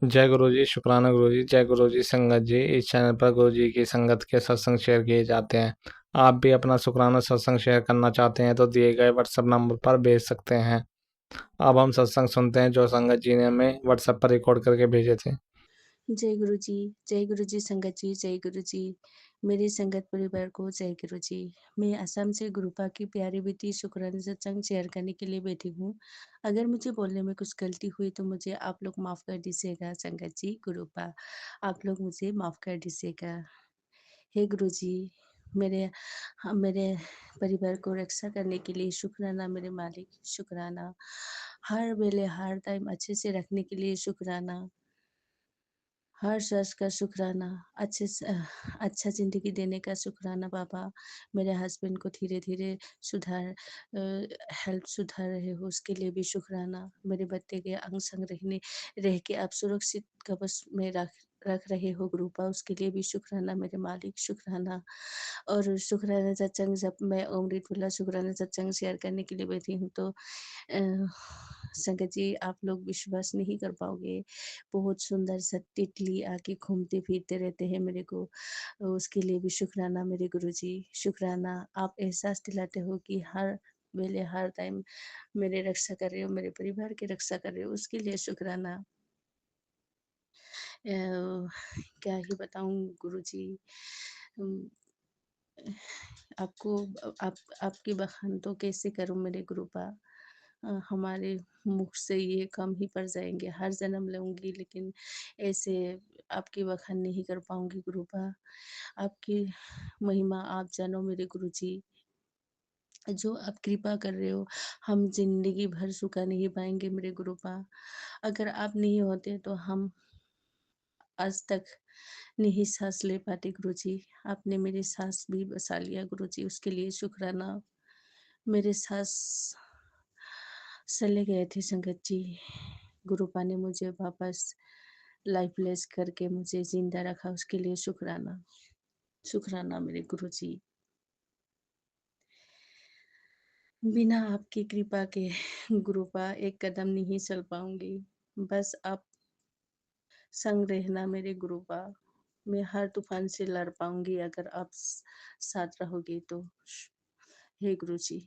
जय गुरु जी, शुक्राना गुरु जी, जय गुरु जी संगत जी। इस चैनल पर गुरु जी की संगत के सत्संग शेयर किए जाते हैं। आप भी अपना शुक्राना सत्संग शेयर करना चाहते हैं तो दिए गए व्हाट्सएप नंबर पर भेज सकते हैं। अब हम सत्संग सुनते हैं जो संगत जी ने हमें व्हाट्सएप पर रिकॉर्ड करके भेजे थे। जय गुरु जी, जय गुरु जी संगत जी, जय गुरु जी। मेरे संगत परिवार को जय गुरु जी। मैं असम से गुरुपा की प्यारी बेटी शुक्राना सत्संग शेयर करने के लिए बैठी हूँ। अगर मुझे बोलने में कुछ गलती हुई तो मुझे आप लोग माफ़ कर दीजिएगा संगत जी, गुरुपा। आप लोग मुझे माफ़ कर दीजिएगा। हे गुरु जी, मेरे मेरे परिवार को रक्षा करने के लिए शुक्राना मेरे मालिक, शुक्राना। हर वेले हर टाइम अच्छे से रखने के लिए शुक्राना। हर शख्स का शुक्राना, अच्छा ज़िंदगी देने का शुक्राना बाबा। मेरे हस्बैंड को धीरे-धीरे हेल्थ सुधार रहे हो उसके लिए भी शुक्राना। मेरे बच्चे के अंग-संग रह के आप सुरक्षित कवच में रख रहे हो गुरुपा उसके लिए भी शुक्राना मेरे मालिक, शुक्राना। और शुक्राना सत्संग जब मैं अमृतुल्लाह शुक्राना सत्संग शेयर करने के लिए बैठी हूँ तो संगत जी आप लोग विश्वास नहीं कर पाओगे। बहुत सुंदर सा तितली आके घूमते फिरते रहते हैं मेरे को। उसके लिए भी शुक्राना मेरे गुरुजी, शुक्राना। आप एहसास दिलाते हो कि हर वेले हर टाइम मेरे रक्षा कर रहे हो, मेरे परिवार की रक्षा कर रहे हो, उसके लिए शुक्राना। क्या ही बताऊँ गुरुजी। उम, आपको आप आपकी बखान तो कैसे करूँ मेरे गुरुपा। हमारे मुख से ये कम ही पड़ जाएँगे, हर जन्म लूँगी लेकिन ऐसे आपकी बखान नहीं कर पाऊँगी गुरुपा। आपकी महिमा आप जानो मेरे गुरुजी। जो आप कृपा कर रहे हो, हम ज़िंदगी भर चुका नहीं पाएँगे मेरे गुरुपा। अगर आप नहीं होते तो हम आज तक नहीं साँस ले पाते गुरुजी। आपने मेरी साँस भी बचा लिया गुरुजी, उसके लिए शुक्राना। मेरे साँस चले गए थे संगत जी। गुरुपा ने मुझे वापस लाइफलेस करके मुझे ज़िंदा रखा उसके लिए शुक्राना। शुक्राना मेरे गुरुजी। बिना आपकी कृपा के गुरुपा एक कदम नहीं चल पाऊँगी। बस आप संग रहना मेरे गुरुपा। मैं हर तूफ़ान से लड़ पाऊँगी अगर आप साथ रहोगे तो। हे गुरुजी।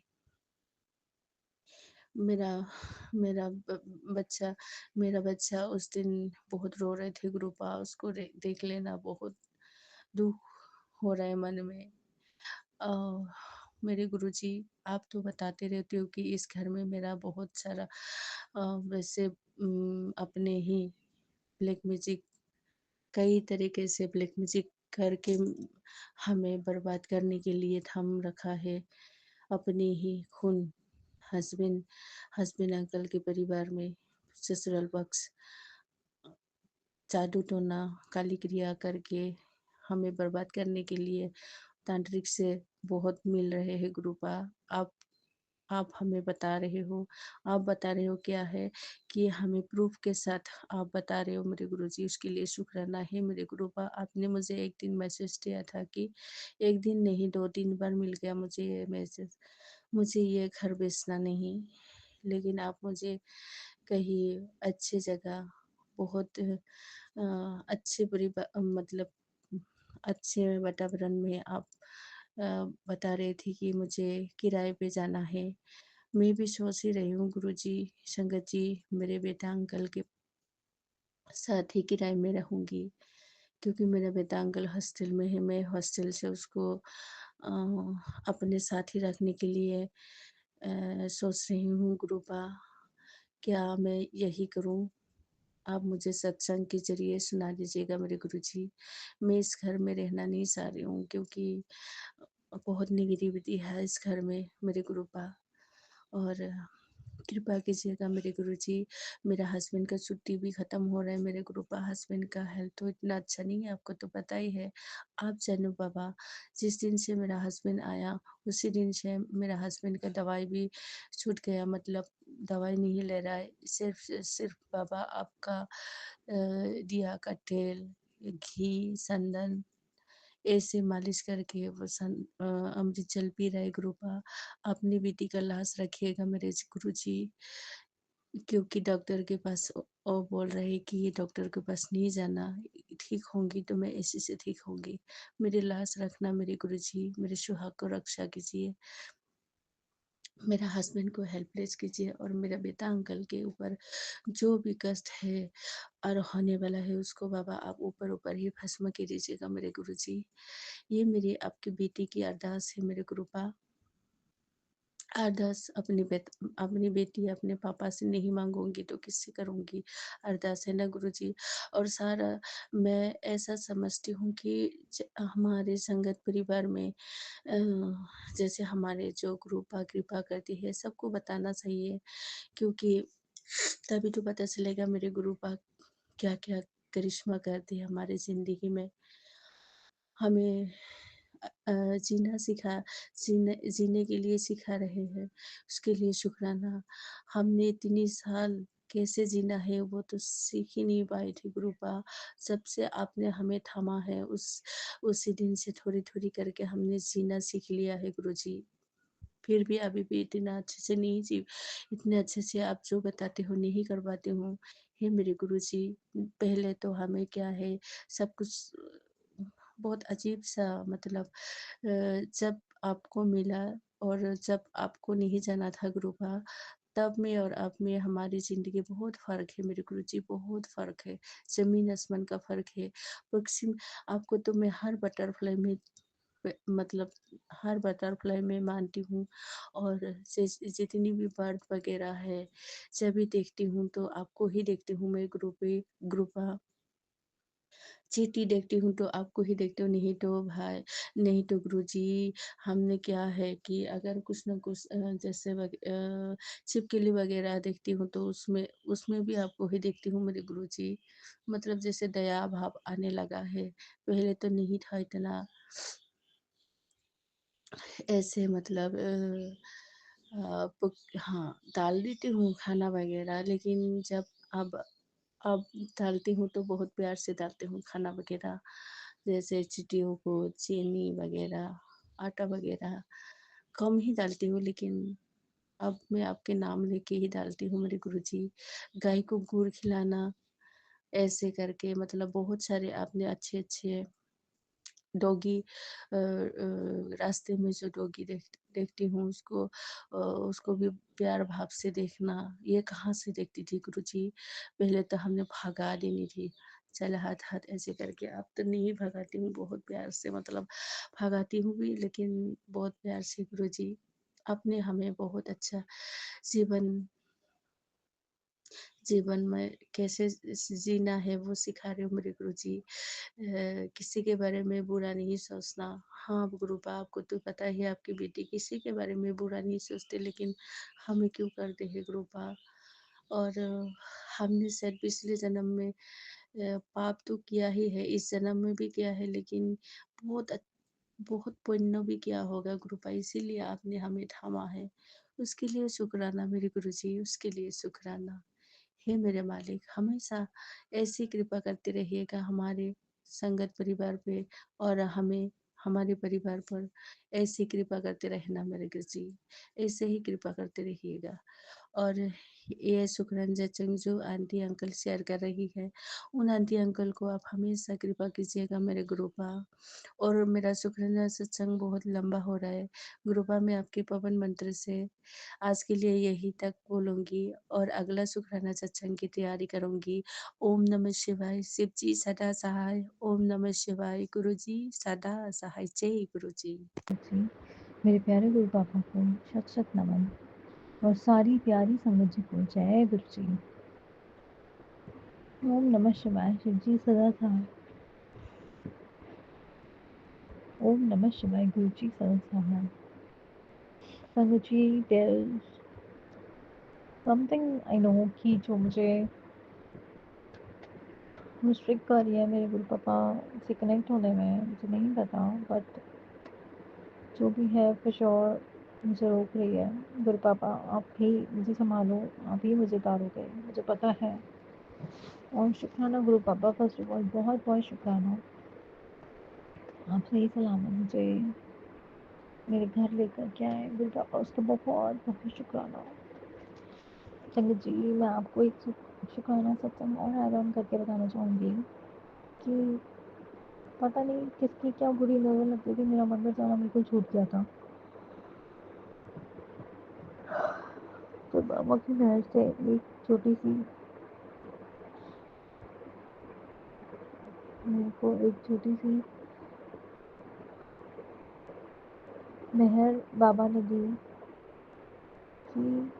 मेरा मेरा ब बच्चा मेरा बच्चा उस दिन बहुत रो रहे थे गुरुपा उसको देख लेना बहुत दुःख हो रहा है मन में। अ, मेरे गुरुजी आप तो बताते रहते हो कि इस घर में मेरा बहुत सारा वैसे अपने ही ब्लैक मैजिक कई तरीके से ब्लैक मैजिक करके हमें बर्बाद करने के लिए थम रखा है। अपने ही खून हस्बैंड हस्बैंड अंकल के परिवार में ससुराल पक्ष जादू टोना काली क्रिया करके हमें बर्बाद करने के लिए तांत्रिक से बहुत मिल रहे हैं गुरुपा। आप आप हमें बता रहे हो, आप बता रहे हो क्या है कि हमें प्रूफ़ के साथ आप बता रहे हो मेरे गुरुजी उसके लिए शुक्राना है मेरे गुरुपा। आपने मुझे एक दिन मैसेज दिया था कि 1 दिन नहीं 2-3 बार मिल गया मुझे ये मैसेज। मुझे ये घर बेचना नहीं, लेकिन आप मुझे कहीं अच्छी जगह बहुत अच्छे मतलब अच्छे वातावरण में आप बता रहे थे कि मुझे किराए पे जाना है। मैं भी सोच ही रही हूँ गुरुजी, संगत जी मेरे बेटा अंकल के साथ ही किराए में रहूँगी क्योंकि मेरा बेटा अंकल हॉस्टल में है। मैं हॉस्टल से उसको अपने साथ ही रखने के लिए सोच रही हूँ गुरुपा। क्या मैं यही करूँ? आप मुझे सत्संग के ज़रिए सुना दीजिएगा मेरे गुरुजी। मैं इस घर में रहना नहीं चाह रही हूँ क्योंकि बहुत नेगेटिविटी है इस घर में मेरे गुरुपा। और कृपा कीजिएगा मेरे गुरुजी। मेरा हस्बैंड का छुट्टी भी ख़त्म हो रहा है मेरे गुरुपा। हस्बैंड का हेल्थ तो इतना अच्छा नहीं है, आपको तो पता ही है। आप जानो बाबा, जिस दिन से मेरा हस्बैंड आया उसी दिन से मेरा हस्बैंड का दवाई भी छूट गया, मतलब दवाई नहीं ले रहा है। सिर्फ़ बाबा आपका दिया का तेल, घी, चंदन ऐसे मालिश करके वो अमृत जल पी रहा है गुरुपा। अपनी बेटी का लाश रखिएगा मेरे गुरुजी। क्योंकि डॉक्टर के पास वो बोल रहे हैं कि ये डॉक्टर के पास नहीं जाना, ठीक होंगी तो मैं इसी से ठीक होंगी। मेरी लाश रखना मेरे गुरुजी, मेरे सुहाग को रक्षा कीजिए, मेरा हस्बैंड को हेल्पलेस कीजिए और मेरा बेटा अंकल के ऊपर जो भी कष्ट है और होने वाला है उसको बाबा आप ऊपर ऊपर ही भस्म कर दीजिएगा मेरे गुरुजी। ये मेरी आपकी बेटी की अरदास है मेरे गुरुपा। अरदास अपनी बेटी अपने पापा से नहीं मांगूंगी तो किससे करूंगी? अरदास है ना गुरुजी। और सारा मैं ऐसा समझती हूँ कि हमारे संगत परिवार में जैसे हमारे जो ग्रुपा कृपा करती है सबको बताना चाहिए, क्योंकि तभी तो पता चलेगा मेरे गुरुपा क्या क्या करिश्मा करती है हमारी जिंदगी में। हमें जीने के लिए सिखा रहे हैं, उसके लिए शुक्राना। हमने इतनी साल कैसे जीना है वो तो सीख ही नहीं पाए थे गुरुपा। सबसे आपने हमें थामा है, उसी दिन से थोड़ी-थोड़ी करके हमने जीना सीख लिया है गुरुजी। फिर भी अभी भी इतना अच्छे से नहीं जी इतने अच्छे से आप जो बताते हो नहीं कर पाती हूँ। हे मेरे गुरुजी, पहले तो हमें क्या है सब कुछ बहुत अजीब-सा मतलब जब आपको मिला और जब आपको नहीं जाना था गुरुपा, तब में और अब में हमारी ज़िंदगी बहुत फ़र्क है मेरे गुरुजी, बहुत फ़र्क है। ज़मीन-आसमान का फ़र्क है। पक्षी आपको तो मैं हर बटरफ्लाई में मतलब हर बटरफ्लाई में मानती हूँ और जितनी भी बर्ड वगैरह है, जब भी देखती हूँ तो आपको ही देखती हूँ मैं ग्रुपा। चींटी देखती हूँ तो आपको ही देखती हूँ, नहीं तो भाई नहीं तो गुरुजी हमने क्या है कि अगर कुछ न कुछ जैसे छिपकली वगैरह देखती हूँ तो उसमें उसमें भी आपको ही देखती हूँ मेरे गुरुजी। मतलब जैसे दया भाव आने लगा है, पहले तो नहीं था इतना ऐसे मतलब हाँ, डाल देती हूँ खाना वगैरह, लेकिन जब अब डालती हूँ तो बहुत प्यार से डालती हूँ खाना वगैरह, जैसे चींटियों को चीनी वगैरह, आटा वगैरह कम ही डालती हूँ, लेकिन अब मैं आपके नाम लेके ही डालती हूँ मेरे गुरुजी। गाय को गुड़ खिलाना, ऐसे करके मतलब बहुत सारे आपने अच्छे-अच्छे डॉगी रास्ते में जो डॉगी देखती हूँ उसको भी प्यार भाव से देखना, ये कहाँ से देखती थी गुरुजी? पहले तो हमने भगा देनी थी, चल हाथ हाथ ऐसे करके, अब तो नहीं भगाती हूँ, बहुत प्यार से मतलब भगाती हूँ भी लेकिन बहुत प्यार से गुरुजी। आपने हमें बहुत अच्छा जीवन जीवन में कैसे जीना है वो सिखा रहे हो मेरे गुरुजी। किसी के बारे में बुरा नहीं सोचना। हाँ गुरुपा आपको तो पता ही है आपकी बेटी किसी के बारे में बुरा नहीं सोचते, लेकिन हमें क्यों करते हैं गुरुपा। और हमने शायद पिछले जन्म में पाप तो किया ही है, इस जन्म में भी किया है, लेकिन बहुत बहुत पुण्य भी किया होगा गुरुपा, इसीलिए आपने हमें थामा है। उसके लिए शुक्राना मेरे गुरुजी, उसके लिए शुक्राना। हे मेरे मालिक, हमेशा ऐसी कृपा करते रहिएगा हमारे संगत परिवार पे और हमें हमारे परिवार पर ऐसी कृपा करते रहना मेरे गुरुजी, ऐसे ही कृपा करते रहिएगा। और ये सुखरंजा सत्संग जो आंटी अंकल शेयर कर रही है, उन आंटी अंकल को आप हमेशा कृपा कीजिएगा मेरे गुरुपा। और मेरा सुखरंजा सत्संग बहुत लंबा हो रहा है गुरुपा, मैं आपके पवन मंत्र से आज के लिए यही तक बोलूँगी और अगला शुक्राना सत्संग की तैयारी करूँगी। ओम नमः शिवाय, शिव जी सदा सहाय। ओम नमः शिवाय, गुरु जी सदा सहाय। जय गुरु जी। जी, मेरे प्यारे गुरु पापा को शत शत नमन और सारी प्यारी संगत जी को जय गुरु जी। ओम नमः शिवाय, शिव जी सदा सहाय। ओम नमः शिवाय, गुरु जी सदा सहाय। संगत जी, there is something I know कि जो मुझे रिस्ट्रिक्ट कर रही है मेरे गुरु पापा से कनेक्ट होने में, मुझे नहीं पता, बट जो भी है फॉर श्योर मुझे रोक रही है। गुरु पापा आप ही मुझे संभालो, आप ही मुझे तारोगे, मुझे पता है। और शुक्राना गुरु पापा, फर्स्ट ऑफ ऑल बहुत बहुत शुक्राना, आप सही सलामत मुझे मेरे घर लेकर के आए गुरु पापा, उसका बहुत बहुत शुक्राना। संगत जी, मैं आपको एक शुक्राना सत्संग और ऐड ऑन करके बताना चाहूँगी कि पता नहीं किसकी क्या बुरी नज़र लगती थी, मेरा मंदिर जाना बिल्कुल छूट गया था। तो बाबा की मेहर से एक छोटी सी मेरे को एक छोटी सी मेहर बाबा ने दी कि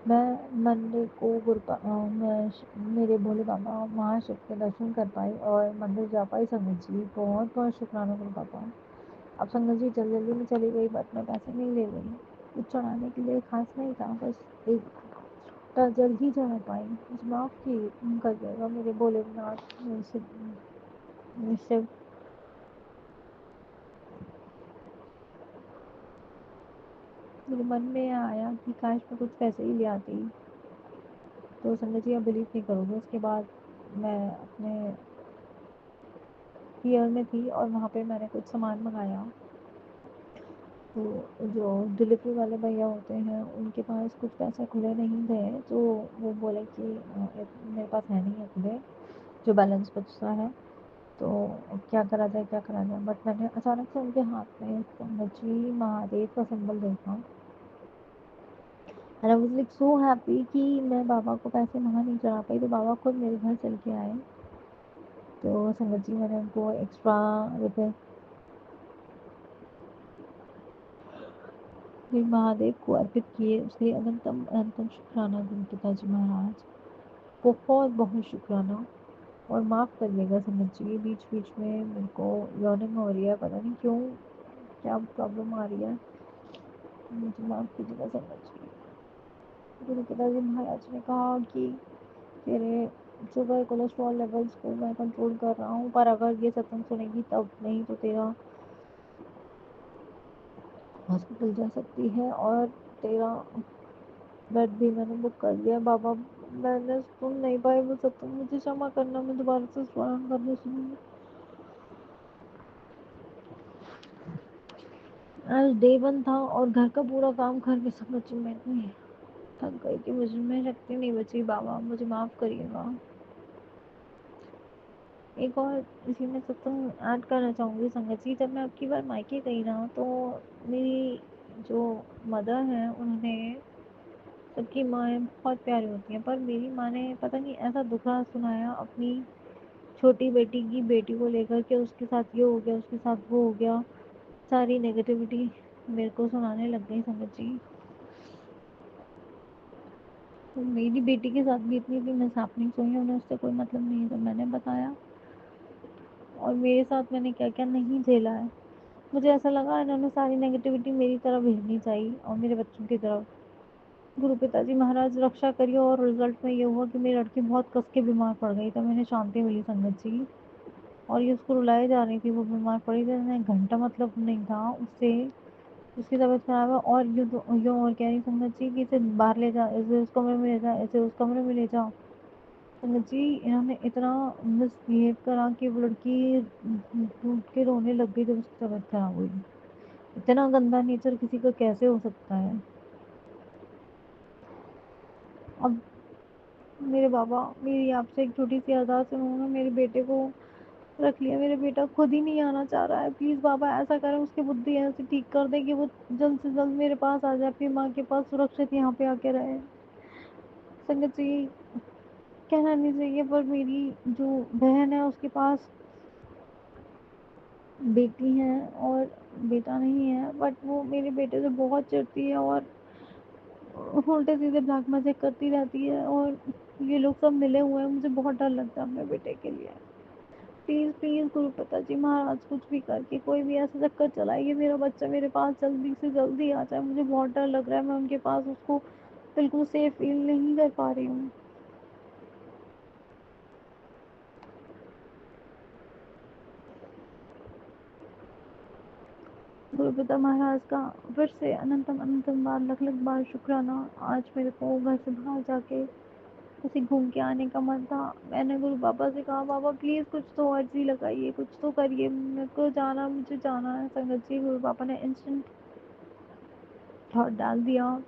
मैं मंडे को मेरे भोले बाबा महाशिव के दर्शन कर पाई और मंदिर जा पाई। संगत जी, बहुत बहुत शुक्राना गुरु बाबा। अब संगत जी जल्दी जल्दी में चली गई, बट मैं पैसे नहीं ले गई, कुछ चढ़ाने के लिए खास नहीं था, बस एक जल्द ही चढ़ा पाई। मुझे माफ़ की कर देगा मेरे भोलेनाथ, मेरे शिव। मेरे मन में आया कि काश मैं कुछ पैसे ही ले आती। तो संगत जी, आप बिलीव नहीं करोगे, उसके बाद मैं अपने ईयर में थी और वहाँ पे मैंने कुछ सामान मंगाया। तो जो डिलीवरी वाले भैया होते हैं उनके पास कुछ पैसे खुले नहीं थे, तो वो बोले कि मेरे पास है नहीं है खुले, जो बैलेंस बचता है, तो क्या करा जाए क्या करा जाए। बट मैंने अचानक से उनके हाथ में जी महादेव का सिंबल देखा and I was like so happy कि मैं बाबा को पैसे वहाँ नहीं चढ़ा पाई, तो बाबा खुद मेरे घर चल के आए। तो संगत जी, मैंने उनको एक्स्ट्रा रुपए फिर महादेव को अर्पित किए। उसके लिए अनंतम अनंतम शुक्राना गुरु पिताजी महाराज, बहुत बहुत शुक्राना। और माफ़ करिएगा संगत जी, बीच बीच में मेरे को यॉर्निंग हो रही है, पता नहीं क्यों, क्या प्रॉब्लम आ रही है, मुझे माफ़ कीजिएगा संगत जी। गुरु पिताजी महाराज ने कहा कि तेरे शुगर कोलेस्ट्रॉल लेवल्स को मैं कंट्रोल कर रहा हूँ, पर अगर ये सत्संग सुनेगी तब, नहीं तो तेरा हॉस्पिटल जा सकती है और तेरा बेड भी मैंने बुक कर दिया। बाबा, मैंने सुन नहीं पाई वो सत्संग, मुझे क्षमा करना, मैं दोबारा से स्मरण करने सुनूंगी। आज डे 1 था और घर का पूरा काम करके संगत जी मैं इतनी थक गई कि मुझ में शक्ति नहीं बची। बाबा मुझे माफ़ करिएगा। एक और इसी में सत्संग ऐड करना चाहूँगी संगत जी। जब मैं अब की बार मायके गई ना, तो मेरी जो मदर हैं उन्होंने, सबकी माएँ बहुत प्यारी होती हैं, पर मेरी माँ ने पता नहीं ऐसा दुखड़ा सुनाया अपनी छोटी बेटी की बेटी को लेकर के, उसके साथ ये हो गया, उसके साथ वो हो गया, सारी नेगेटिविटी मेरे को सुनाने लग गई संगत जी। तो मेरी बेटी के साथ भी इतनी मिसहैपनिंग्स हुई, उन्हें उससे कोई मतलब नहीं है, तो मैंने बताया। और मेरे साथ मैंने क्या क्या नहीं झेला है, मुझे ऐसा लगा इन्होंने सारी नेगेटिविटी मेरी तरफ भेजनी चाहिए और मेरे बच्चों की तरफ। गुरु पिताजी महाराज रक्षा करिए। और रिजल्ट में ये हुआ कि मेरी लड़की बहुत कस के बीमार पड़ गई, तब मैंने शांति मिली संगत जी। और ये उसको रुलाई जा रही थी, वो बीमार पड़ी थी, मैंने घंटा मतलब नहीं था उससे, उसकी तबीयत खराब है और यूँ और कह रही संगत जी कि इसे बाहर ले जा, इसे उस कमरे में ले जा, इसे उस कमरे में ले जा। संगत जी, इन्होंने इतना मिसबिहेव करा कि वो लड़की टूट के रोने लग गई जब उसकी तबीयत खराब हुई। इतना गंदा नेचर किसी का कैसे हो सकता है। अब मेरे बाबा, मेरी आपसे एक छोटी सी अरदास सुनूंगा, मेरे बेटे को रख लिया, मेरा बेटा खुद ही नहीं आना चाह रहा है, प्लीज़ बाबा ऐसा करें, उसकी बुद्धि ऐसे ठीक कर दे कि वो जल्द से जल्द मेरे पास आ जाए, अपनी माँ के पास सुरक्षित यहाँ पे आके रहे। संगत जी, कहना नहीं चाहिए, पर मेरी जो बहन है उसके पास बेटी है और बेटा नहीं है, बट वो मेरे बेटे से बहुत चिढ़ती है और उल्टे सीधे ब्लैक मैजिक करती रहती है, और ये लोग सब मिले हुए हैं, मुझे बहुत डर लगता है अपने बेटे के लिए। प्लीज़ प्लीज़ गुरु पिताजी महाराज, कुछ भी करके कोई भी ऐसा चक्कर चलाइए, मेरा बच्चा मेरे पास जल्दी से जल्दी आ जाए, मुझे बहुत डर लग रहा है, मैं उनके पास उसको बिल्कुल सेफ फील नहीं कर पा रही हूँ। गुरु पिता महाराज का फिर से अनंतम अनंतम बार लख लख बार शुक्राना। आज मेरे को घर से बाहर जाके कहीं घूम के आने का मन था। मैंने गुरु बाबा से कहा, बाबा प्लीज़ कुछ तो अर्जी लगाइए, कुछ तो करिए, मेरे को जाना, मुझे जाना है। संगत जी, गुरु पापा ने इंस्टेंट थॉट डाल दिया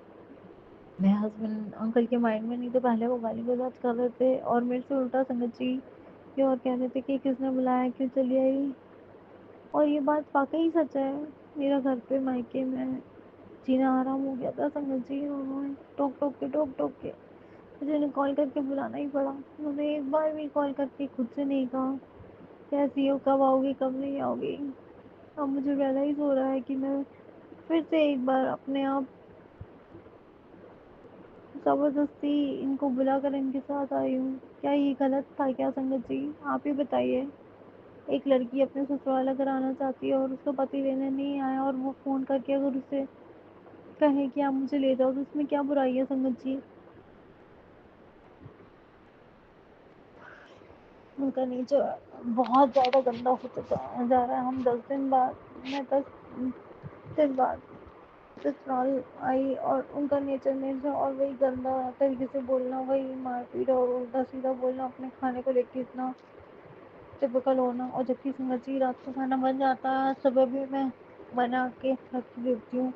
मेरे हस्बैंड अंकल के माइंड में। नहीं तो पहले वो गाली गलौज कर रहे थे और मेरे से उल्टा संगत जी ये और कह रहे थे कि किसने बुलाया, क्यों चली आई। और ये बात वाकई सच है, मेरा घर पे मायके में जीना आराम हो गया था संगत जी। उन्होंने टोक टोक के मुझे उन्हें कॉल करके बुलाना ही पड़ा। उन्होंने एक बार भी कॉल करके खुद से नहीं कहा कैसी हो, कब आओगी, कब नहीं आओगी। अब मुझे रियलाइज हो रहा है कि मैं फिर से एक बार अपने आप ज़बरदस्ती इनको बुलाकर इनके साथ आई हूँ। क्या ये गलत था क्या संगत जी? आप ही बताइए। एक लड़की अपने ससुराल अगर आना चाहती है और उसका पति लेने नहीं आया और वो फ़ोन करके अगर उसे कहे कि आप मुझे ले जाओ, तो उसमें क्या बुराई है संगत जी? उनका नेचर बहुत ज़्यादा गंदा होता जा रहा है। हम 10 दिन बाद, मैं 10 दिन बाद ससुराल आई और उनका नेचर मेरे से और वही गंदा तरीके से बोलना, वही मारपीट और उल्टा सीधा बोलना, अपने खाने को लेके इतना टिपिकल होना। और जबकि संगत जी रात को खाना बन जाता है, सुबह भी मैं बना के रख देती हूँ,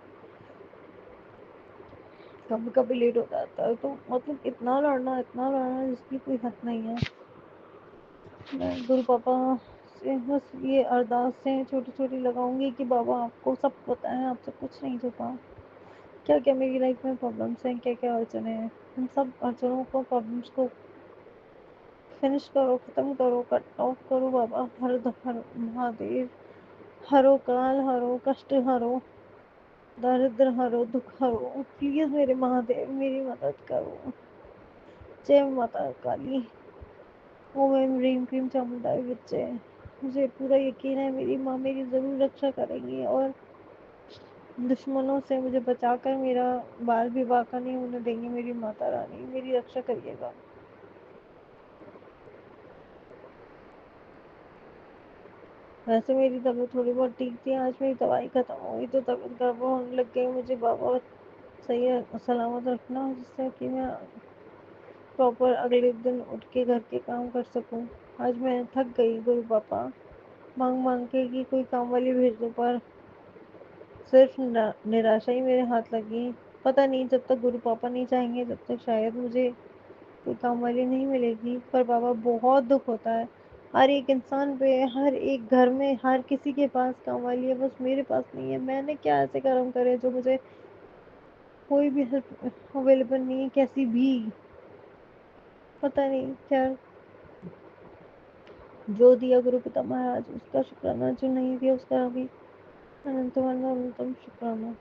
कभी कभी लेट हो जाता है। तो मतलब इतना लड़ना जिसकी कोई हद नहीं है। मैं गुरु पापा से बस ये अरदासें छोटी छोटी लगाऊंगी कि बाबा आपको सब पता है, आपसे कुछ नहीं छुपा। क्या क्या मेरी लाइफ में प्रॉब्लम्स हैं, क्या क्या अड़चने हैं, उन सब अड़चनों को, प्रॉब्लम्स को फिनिश करो, खत्म करो, कट ऑफ करो बाबा। हर महादेव, हरो काल हरो, कष्ट हरो, दारिद्र हरो, दुख हरो। प्लीज मेरे महादेव मेरी मदद करो। जय माता काली, ओम ऐं ह्रीं क्लीं चामुंडाई विच्चे। मुझे पूरा यकीन है मेरी माँ मेरी ज़रूर रक्षा करेंगी और दुश्मनों से मुझे बचाकर मेरा बाल विवाह का नहीं होने देंगी। मेरी माता रानी मेरी रक्षा करिएगा। वैसे मेरी तबीयत थोड़ी बहुत ठीक थी, आज मेरी दवाई खत्म हो गई तो तबीयत गड़बड़ होने लग गई। मुझे बाबा सही सलामत रखना जिससे कि मैं प्रॉपर अगले दिन उठ के घर के काम कर सकूं। आज मैं थक गई गुरु पापा, मांग मांग के कि कोई काम वाली भेज दो, पर सिर्फ निराशा ही मेरे हाथ लगी। पता नहीं जब तक गुरु पापा नहीं चाहेंगे जब तक शायद मुझे कोई काम वाली नहीं मिलेगी। पर बाबा बहुत दुख होता है हर एक इंसान पे, हर एक घर में हर किसी के पास काम वाली है, बस मेरे पास नहीं है। मैंने क्या ऐसे कर्म करे जो मुझे कोई भी हेल्प अवेलेबल नहीं है, कैसी भी। पता नहीं क्या, जो दिया गुरु पिता महाराज उसका शुक्राना, जो नहीं दिया उसका भी अनंत अनंतम शुक्राना।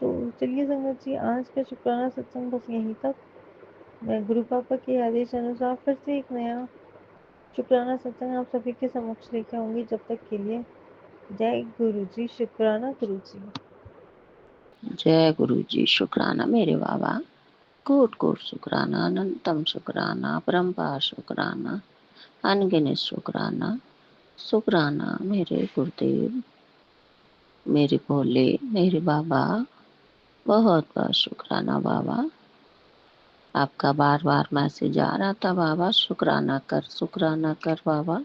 तो चलिए संगत जी, आज का शुक्राना सत्संग बस यहीं तक। मैं गुरु पापा के आदेश अनुसार फिर से एक नया शुक्राना सत्संग आप सभी के समक्ष लेके आऊंगी। जब तक के लिए जय गुरु जी, शुक्राना गुरु जी। जय गुरु जी, शुक्राना मेरे बाबा, कोट कोट शुक्राना, अनंतम शुक्राना, परम्पार शुक्राना, अनगिनत शुक्राना। शुक्राना मेरे गुरुदेव, मेरे भोले, मेरे बाबा, बहुत बहुत शुक्राना बाबा। आपका बार बार मैसेज आ रहा था बाबा, शुक्राना कर बाबा।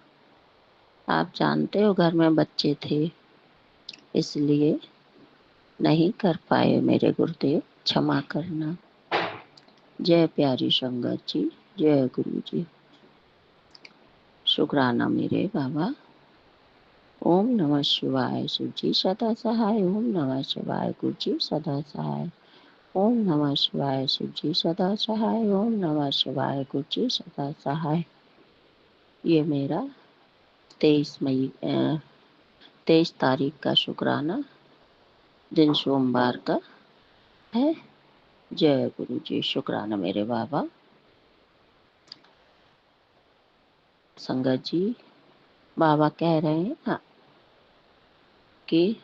आप जानते हो घर में बच्चे थे इसलिए नहीं कर पाए मेरे गुरुदेव, क्षमा करना। जय प्यारी संगत जी, जय गुरु जी। शुक्राना मेरे बाबा। ओम नमः शिवाय, शिव जी सदा सहाय। ओम नमः शिवाय, गुरु जी सदा सहाय। ओम नमः शिवाय, शिव जी सदा सहाय। ओम नमः शिवाय, गुरु जी सदा सहाय। ये मेरा 23 तारीख का शुक्राना, दिन सोमवार का है। जय गुरु जी, शुक्राना मेरे बाबा। संगत जी, बाबा कह रहे हैं कि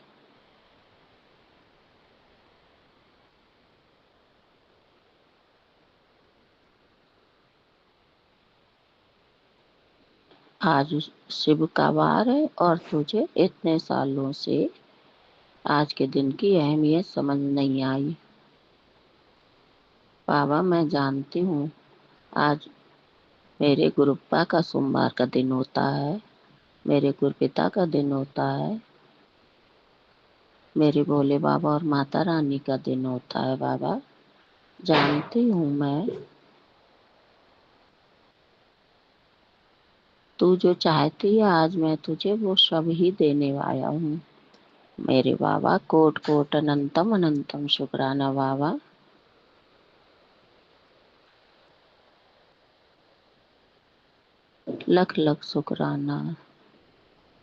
आज शिव का वार है और तुझे इतने सालों से आज के दिन की अहमियत समझ नहीं आई। बाबा मैं जानती हूँ आज मेरे गुरुपा का सोमवार का दिन होता है, मेरे गुरुपिता का दिन होता है। मेरे भोले बाबा और माता रानी का दिन होता है बाबा, जानती हूँ मैं। तू जो चाहती है आज मैं तुझे वो सब ही देने आया हूँ मेरे बाबा। कोट कोट अनंतम अनंतम शुक्राना बाबा। लख लख शुक्राना,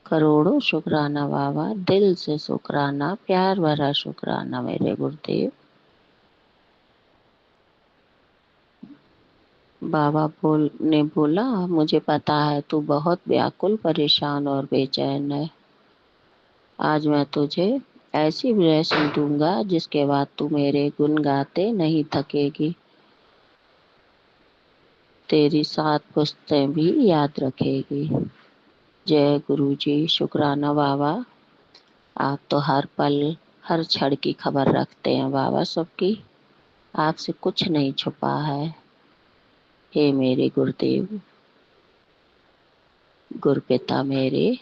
करोड़ों शुक्राना बाबा, दिल से शुक्राना, प्यार भरा शुक्राना मेरे गुरुदेव। बाबा ने बोला, मुझे पता है तू बहुत व्याकुल, परेशान और बेचैन है। आज मैं तुझे ऐसी ब्लेसिंग दूंगा जिसके बाद तू मेरे गुण गाते नहीं थकेगी। तेरी 7 पुश्तें भी याद रखेगी। जय गुरु जी। शुक्राना बाबा। आप तो हर पल हर क्षण की खबर रखते हैं बाबा सबकी। आपसे कुछ नहीं छुपा है। हे मेरे गुरुदेव, गुरुपिता मेरे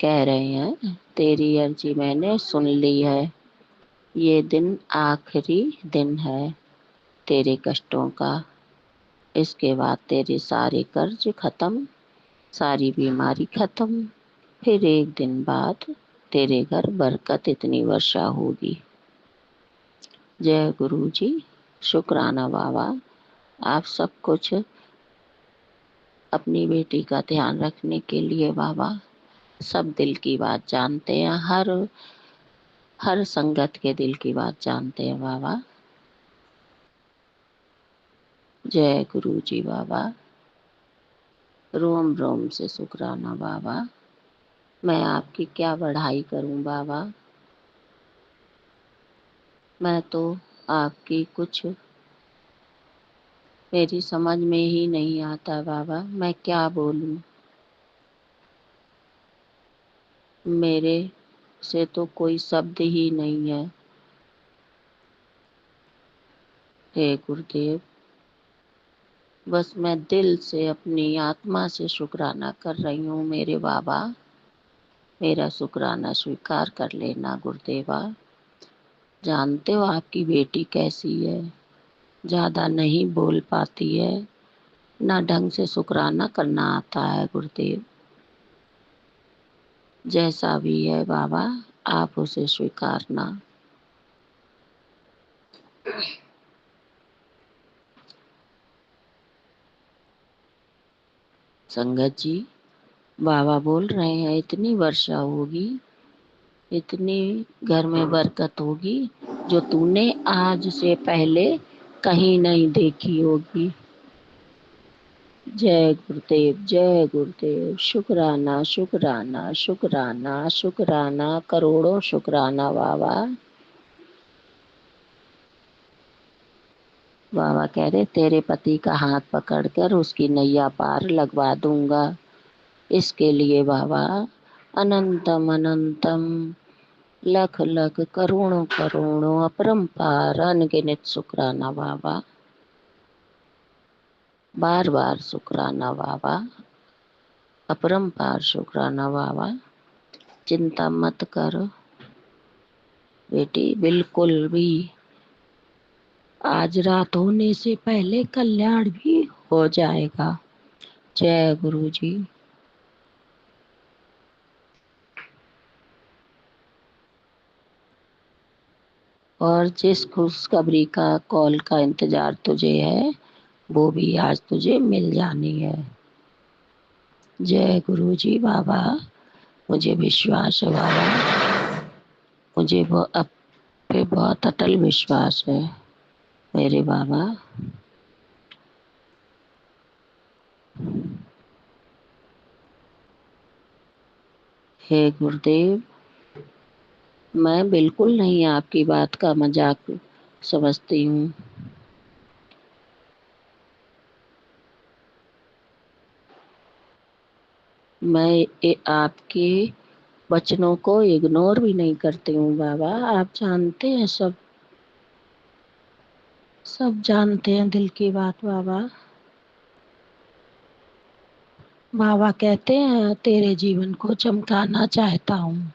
कह रहे हैं तेरी अर्जी मैंने सुन ली है। ये दिन आखिरी दिन है तेरे कष्टों का। इसके बाद तेरे सारे कर्ज खत्म, सारी बीमारी खत्म। फिर एक दिन बाद तेरे घर बरकत इतनी वर्षा होगी। जय गुरु जी। शुक्राना बाबा। आप सब कुछ अपनी बेटी का ध्यान रखने के लिए बाबा सब दिल की बात जानते हैं, हर संगत के दिल की बात जानते हैं बाबा। जय गुरु जी बाबा। रोम रोम से शुक्राना बाबा। मैं आपकी क्या बढ़ाई करूं बाबा। मैं तो आपकी कुछ मेरी समझ में ही नहीं आता बाबा, मैं क्या बोलूं। मेरे से तो कोई शब्द ही नहीं है। हे गुरुदेव, बस मैं दिल से अपनी आत्मा से शुक्राना कर रही हूँ मेरे बाबा। मेरा शुक्राना स्वीकार कर लेना गुरुदेवा। जानते हो आपकी बेटी कैसी है, ज़्यादा नहीं बोल पाती है, ना ढंग से शुक्राना करना आता है गुरुदेव। जैसा भी है बाबा आप उसे स्वीकारना। संगत जी, बाबा बोल रहे हैं इतनी वर्षा होगी, इतनी घर में बरकत होगी जो तूने आज से पहले कहीं नहीं देखी होगी। जय गुरुदेव, जय गुरुदेव। शुक्राना शुक्राना शुक्राना शुक्राना, करोड़ों शुक्राना बाबा। बाबा कह रहे तेरे पति का हाथ पकड़कर उसकी नैया पार लगवा दूंगा। इसके लिए बाबा अनंतम अनंतम लख लख करोड़ों करोड़ों अपरंपार अनगिनत शुक्राना बाबा। बार बार शुक्राना बाबा, अपरंपार शुक्राना बाबा। चिंता मत कर बेटी, बिल्कुल भी आज रात होने से पहले कल्याण भी हो जाएगा। जय गुरु जी। और जिस खुशखबरी का कॉल का इंतजार तुझे है वो भी आज तुझे मिल जानी है। जय गुरु जी बाबा। मुझे विश्वास है बाबा, मुझे अब पे बहुत अटल विश्वास है मेरे बाबा। हे गुरुदेव, मैं बिल्कुल नहीं आपकी बात का मजाक समझती हूँ। मैं आपके वचनों को इग्नोर भी नहीं करती हूँ बाबा। आप जानते हैं, सब जानते हैं दिल की बात बाबा। बाबा कहते हैं तेरे जीवन को चमकाना चाहता हूँ।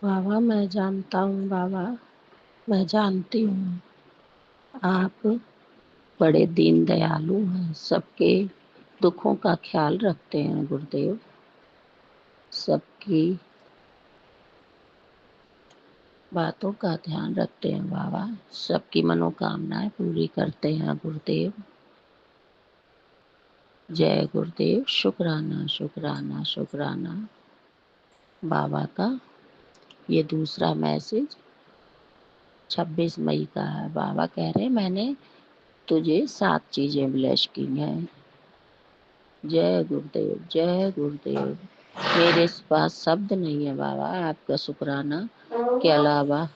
बाबा मैं जानता हूँ, बाबा मैं जानती हूँ, आप बड़े दीन दयालु हैं, सबके दुखों का ख्याल रखते हैं गुरुदेव, सबकी बातों का ध्यान रखते हैं बाबा, सबकी मनोकामनाएं पूरी करते हैं गुरुदेव। जय गुरुदेव। शुक्राना शुक्राना शुक्राना। बाबा का ये दूसरा मैसेज 26 मई का है। बाबा कह रहे मैंने तुझे 7 चीजें ब्लेस की हैं। जय गुरुदेव जय गुरुदेव। मेरे पास शब्द नहीं है बाबा आपका शुक्राना के अलावा।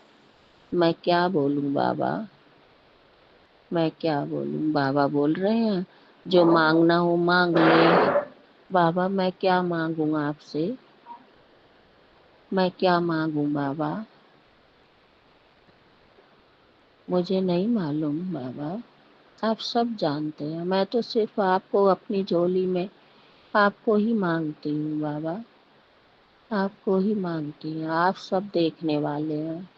मैं क्या बोलूं बाबा, मैं क्या बोलूं। बाबा बोल रहे हैं जो मांगना हो मांग ले। बाबा मैं क्या मांगूं आपसे, मैं क्या मांगूं बाबा, मुझे नहीं मालूम बाबा, आप सब जानते हैं। मैं तो सिर्फ आपको अपनी झोली में आपको ही मांगती हूँ बाबा, आपको ही मांगती हूँ। आप सब देखने वाले हैं,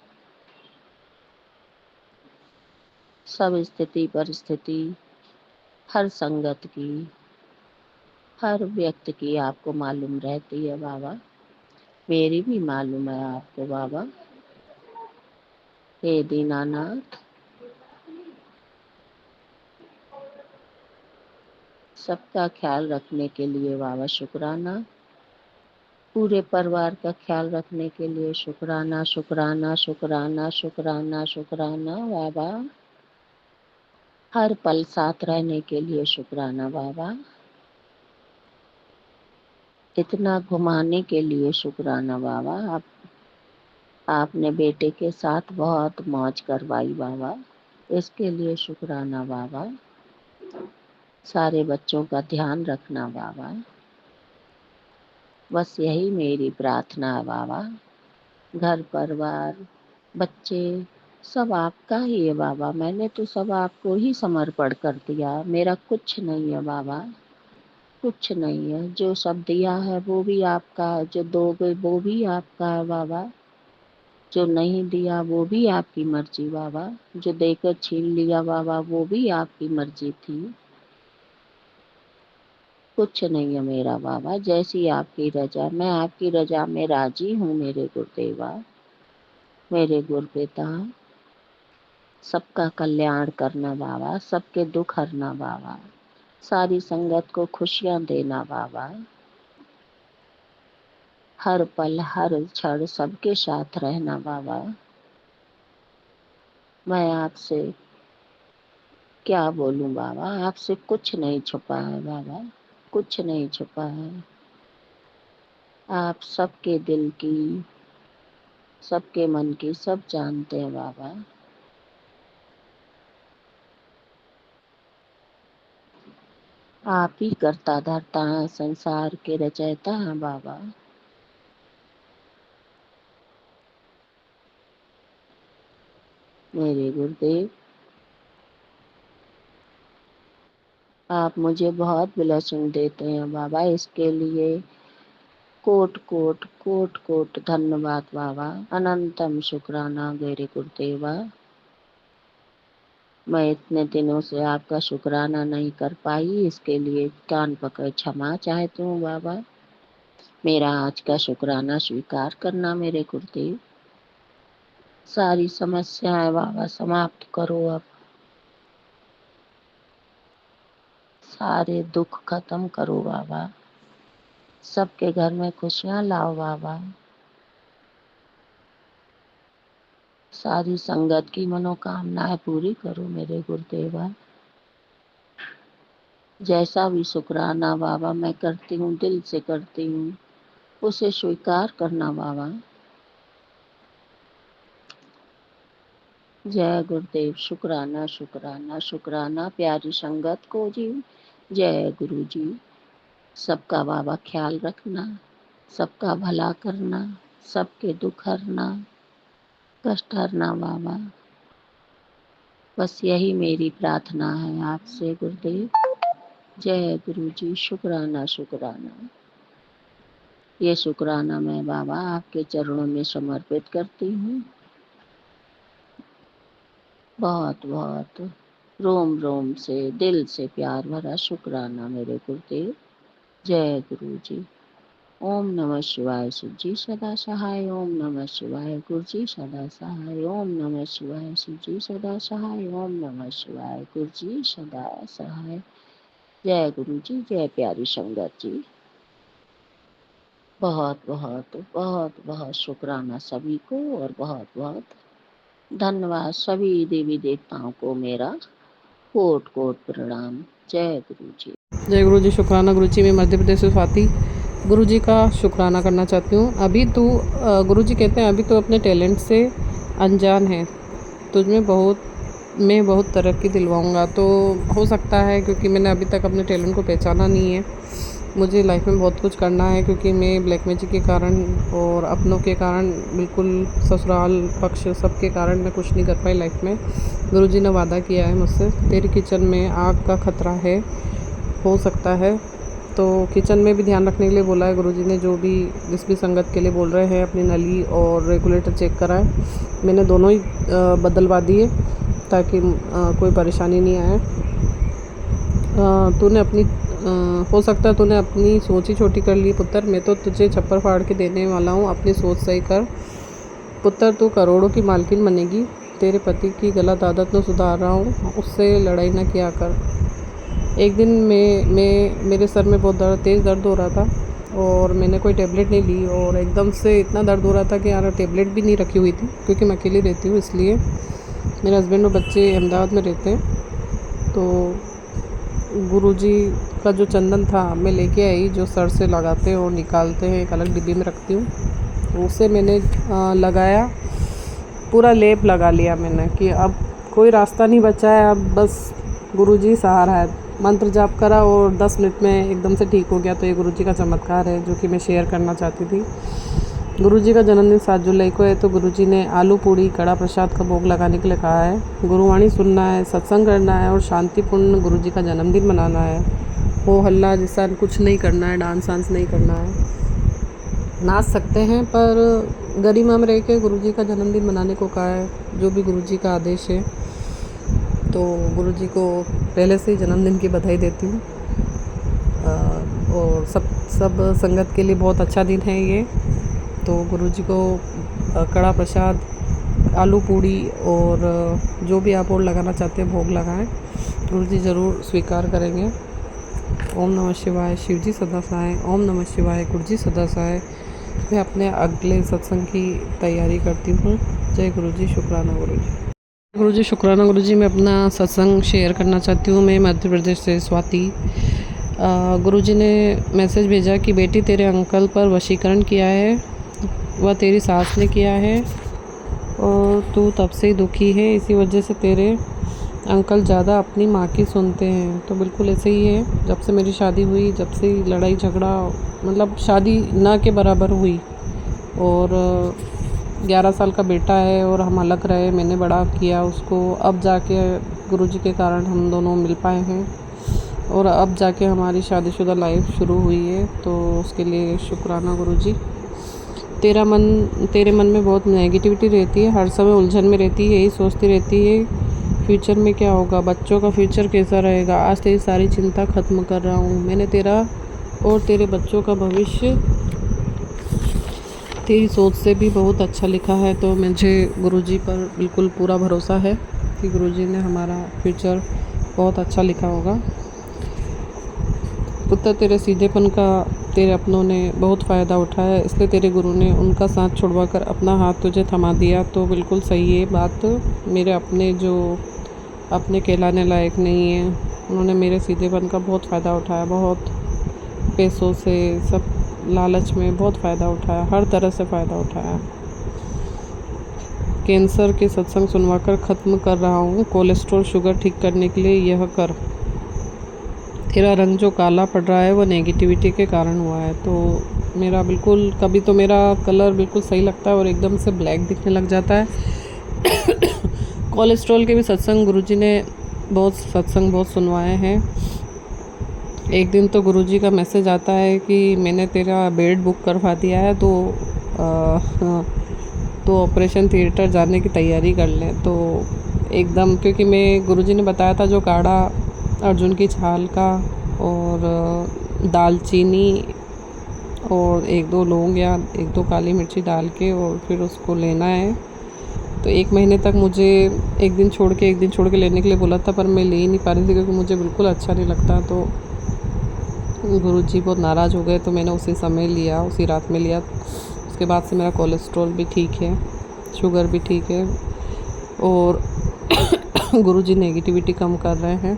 सब स्थिति परिस्थिति हर संगत की, हर व्यक्ति की आपको मालूम रहती है बाबा, मेरी भी मालूम है आपको बाबा। हे दीनानाथ, सबका ख्याल रखने के लिए बाबा शुक्राना, पूरे परिवार का ख्याल रखने के लिए शुक्राना शुक्राना शुक्राना शुक्राना शुक्राना बाबा, हर पल साथ रहने के लिए शुक्राना बाबा, इतना घुमाने के लिए शुक्राना बाबा। आपने बेटे के साथ बहुत मौज करवाई बाबा, इसके लिए शुक्राना बाबा। सारे बच्चों का ध्यान रखना बाबा, बस यही मेरी प्रार्थना है बाबा। घर परिवार बच्चे सब आपका ही है बाबा, मैंने तो सब आपको ही समर्पण कर दिया, मेरा कुछ नहीं है बाबा, कुछ नहीं है। जो सब दिया है वो भी आपका है, जो दोगे वो भी आपका है बाबा, जो नहीं दिया वो भी आपकी मर्जी बाबा, जो देकर छीन लिया बाबा वो भी आपकी मर्जी थी। कुछ नहीं है मेरा बाबा, जैसी आपकी रजा, मैं आपकी रजा में राजी हूँ मेरे गुरुदेवा, मेरे गुरुपिता। सबका कल्याण करना बाबा, सबके दुख हरना बाबा, सारी संगत को खुशियाँ देना बाबा, हर पल हर क्षण सबके साथ रहना बाबा। मैं आपसे क्या बोलूं बाबा, आपसे कुछ नहीं छुपा है बाबा, कुछ नहीं छुपा है। आप सबके दिल की, सबके मन की सब जानते हैं बाबा। आप ही करता धरता है, संसार के रचयिता हैं बाबा। मेरे गुरुदेव, आप मुझे बहुत ब्लेसिंग देते हैं बाबा, इसके लिए कोट कोट कोट कोट धन्यवाद बाबा, अनंतम शुक्राना मेरे गुरुदेवा। मैं इतने दिनों से आपका शुक्राना नहीं कर पाई, इसके लिए कान पकड़ क्षमा चाहती हूँ बाबा। मेरा आज का शुक्राना स्वीकार करना मेरे गुरुदेव। सारी समस्याएं बाबा समाप्त करो अब, सारे दुख खत्म करो बाबा, सबके घर में खुशियां लाओ बाबा, सारी संगत की मनोकामनाएं पूरी करो मेरे गुरुदेवा। जैसा भी शुक्राना बाबा मैं करती हूँ, दिल से करती हूँ, उसे स्वीकार करना बाबा। जय गुरुदेव। शुक्राना शुक्राना शुक्राना प्यारी संगत को जी। जय गुरु जी। सबका बाबा ख्याल रखना, सबका भला करना, सबके दुख हरना, कष्ट हरना बाबा। बस यही मेरी प्रार्थना है आपसे गुरुदेव। जय गुरु जी। शुक्राना शुक्राना। ये शुक्राना मैं बाबा आपके चरणों में समर्पित करती हूँ। बहुत बहुत रोम रोम से दिल से प्यार भरा शुक्राना मेरे गुरुदेव। जय गुरु जी। ओम नमः शिवाय। शिव जी सदा सहाय। ओम नमः शिवाय। गुरु जी सदा सहाय। ओम नमः शिवाय। शिव जी सदा सहाय। ओम नमः शिवाय। गुरु जी सदा सहाय। जय गुरु जी। जय प्यारी संगत जी। बहुत बहुत बहुत बहुत शुक्राना सभी को और बहुत बहुत धन्यवाद सभी देवी देवताओं को मेरा कोट कोट प्रणाम। जय गुरु जी। जय गुरु जी। शुक्राना गुरु जी। मैं मध्य प्रदेश से स्वाति गुरु जी का शुक्राना करना चाहती हूँ। अभी तू गुरु जी कहते हैं अभी तो अपने टैलेंट से अनजान है, तुझमें मैं बहुत तरक्की दिलवाऊंगा। तो हो सकता है क्योंकि मैंने अभी तक अपने टैलेंट को पहचाना नहीं है। मुझे लाइफ में बहुत कुछ करना है क्योंकि मैं ब्लैक मैजिक के कारण और अपनों के कारण, बिल्कुल ससुराल पक्ष सबके कारण मैं कुछ नहीं कर पाई लाइफ में। गुरु जी ने वादा किया है मुझसे, तेरे किचन में आग का खतरा है, हो सकता है। तो किचन में भी ध्यान रखने के लिए बोला है गुरुजी ने। जो भी जिस भी संगत के लिए बोल रहे हैं अपनी नली और रेगुलेटर चेक कराएं। मैंने दोनों ही बदलवा दिए ताकि कोई परेशानी नहीं आए। तूने अपनी हो सकता है तूने अपनी सोच ही छोटी कर ली पुत्र। मैं तो तुझे छप्पर फाड़ के देने वाला हूँ, अपनी सोच सही कर पुत्र। तू करोड़ों की मालकिन बनेगी। तेरे पति की गलत आदत में सुधार रहा हूँ, उससे लड़ाई ना किया कर। एक दिन मेरे सर में बहुत तेज़ दर्द हो रहा था और मैंने कोई टेबलेट नहीं ली और एकदम से इतना दर्द हो रहा था कि यार टेबलेट भी नहीं रखी हुई थी क्योंकि मैं अकेली रहती हूँ, इसलिए मेरे हस्बैंड और बच्चे अहमदाबाद में रहते हैं। तो गुरुजी का जो चंदन था मैं लेके आई, जो सर से लगाते हैं और निकालते हैं, एक अलग डिब्बी में रखती हूँ। तो उसे मैंने लगाया, पूरा लेप लगा लिया मैंने कि अब कोई रास्ता नहीं बचा है, अब बस गुरुजी सहारा है। मंत्र जाप करा और 10 मिनट में एकदम से ठीक हो गया। तो ये गुरुजी का चमत्कार है जो कि मैं शेयर करना चाहती थी। गुरुजी का जन्मदिन 7 जुलाई को है, तो गुरुजी ने आलू पूड़ी कड़ा प्रसाद का भोग लगाने के लिए कहा है। गुरुवाणी सुनना है, सत्संग करना है और शांतिपूर्ण गुरुजी का जन्मदिन मनाना है। हो हल्ला जैसा कुछ नहीं करना है, डांस वांस नहीं करना है। नाच सकते हैं पर गरिमा में रह के गुरुजी का जन्मदिन मनाने को कहा है, जो भी गुरुजी का आदेश है। तो गुरुजी को पहले से ही जन्मदिन की बधाई देती हूँ। और सब संगत के लिए बहुत अच्छा दिन है ये। तो गुरुजी को कड़ा प्रसाद, आलू पूड़ी और जो भी आप और लगाना चाहते हैं भोग लगाएं, गुरुजी ज़रूर स्वीकार करेंगे। ओम नमः शिवाय। शिव जी सदा सहाय। ओम नमः शिवाय। गुरु जी सदा सहाय। मैं अपने अगले सत्संग की तैयारी करती हूँ। जय गुरु जी। शुक्राना गुरु जी। गुरु जी शुक्राना गुरु जी। मैं अपना सत्संग शेयर करना चाहती हूँ। मैं मध्य प्रदेश से स्वाति। गुरु जी ने मैसेज भेजा कि बेटी तेरे अंकल पर वशीकरण किया है, वह तेरी सास ने किया है और तू तब से ही दुखी है। इसी वजह से तेरे अंकल ज़्यादा अपनी माँ की सुनते हैं। तो बिल्कुल ऐसे ही है। जब से मेरी शादी हुई, जब से लड़ाई झगड़ा, मतलब शादी ना के बराबर हुई। और 11 साल का बेटा है और हम अलग रहे, मैंने बड़ा किया उसको। अब जाके गुरुजी के कारण हम दोनों मिल पाए हैं और अब जाके हमारी शादीशुदा लाइफ शुरू हुई है। तो उसके लिए शुक्राना गुरुजी। तेरे मन में बहुत नेगेटिविटी रहती है, हर समय उलझन में रहती है, यही सोचती रहती है फ्यूचर में क्या होगा, बच्चों का फ्यूचर कैसा रहेगा। आज तेरी सारी चिंता ख़त्म कर रहा हूँ। मैंने तेरा और तेरे बच्चों का भविष्य तेरी सोच से भी बहुत अच्छा लिखा है। तो मुझे गुरुजी पर बिल्कुल पूरा भरोसा है कि गुरुजी ने हमारा फ्यूचर बहुत अच्छा लिखा होगा। पुत्र तेरे सीधेपन का तेरे अपनों ने बहुत फ़ायदा उठाया, इसलिए तेरे गुरु ने उनका साथ छुड़वा कर अपना हाथ तुझे थमा दिया। तो बिल्कुल सही है बात। मेरे अपने जो अपने कहलाने लायक नहीं है, उन्होंने मेरे सीधेपन का बहुत फ़ायदा उठाया। बहुत पैसों से, सब लालच में बहुत फ़ायदा उठाया, हर तरह से फ़ायदा उठाया। कैंसर के सत्संग सुनवा कर ख़त्म कर रहा हूँ। कोलेस्ट्रॉल शुगर ठीक करने के लिए यह कर। तेरा रंग जो काला पड़ रहा है वो नेगेटिविटी के कारण हुआ है। तो मेरा बिल्कुल, कभी तो मेरा कलर बिल्कुल सही लगता है और एकदम से ब्लैक दिखने लग जाता है। कोलेस्ट्रॉल के भी सत्संग गुरुजी ने बहुत सुनवाए हैं। एक दिन तो गुरुजी का मैसेज आता है कि मैंने तेरा बेड बुक करवा दिया है, तो ऑपरेशन थिएटर जाने की तैयारी कर लें। तो एकदम, क्योंकि मैं गुरुजी ने बताया था जो काढ़ा अर्जुन की छाल का और दालचीनी और 1-2 लौंग या 1-2 काली मिर्ची डाल के और फिर उसको लेना है। तो 1 महीने तक मुझे एक दिन छोड़ के लेने के लिए बोला था, पर मैं ले ही नहीं पा रही थी क्योंकि मुझे बिल्कुल अच्छा नहीं लगता। तो गुरुजी बहुत नाराज़ हो गए, तो मैंने उसी समय लिया, उसी रात में लिया। उसके बाद से मेरा कोलेस्ट्रॉल भी ठीक है, शुगर भी ठीक है और गुरुजी नेगेटिविटी कम कर रहे हैं।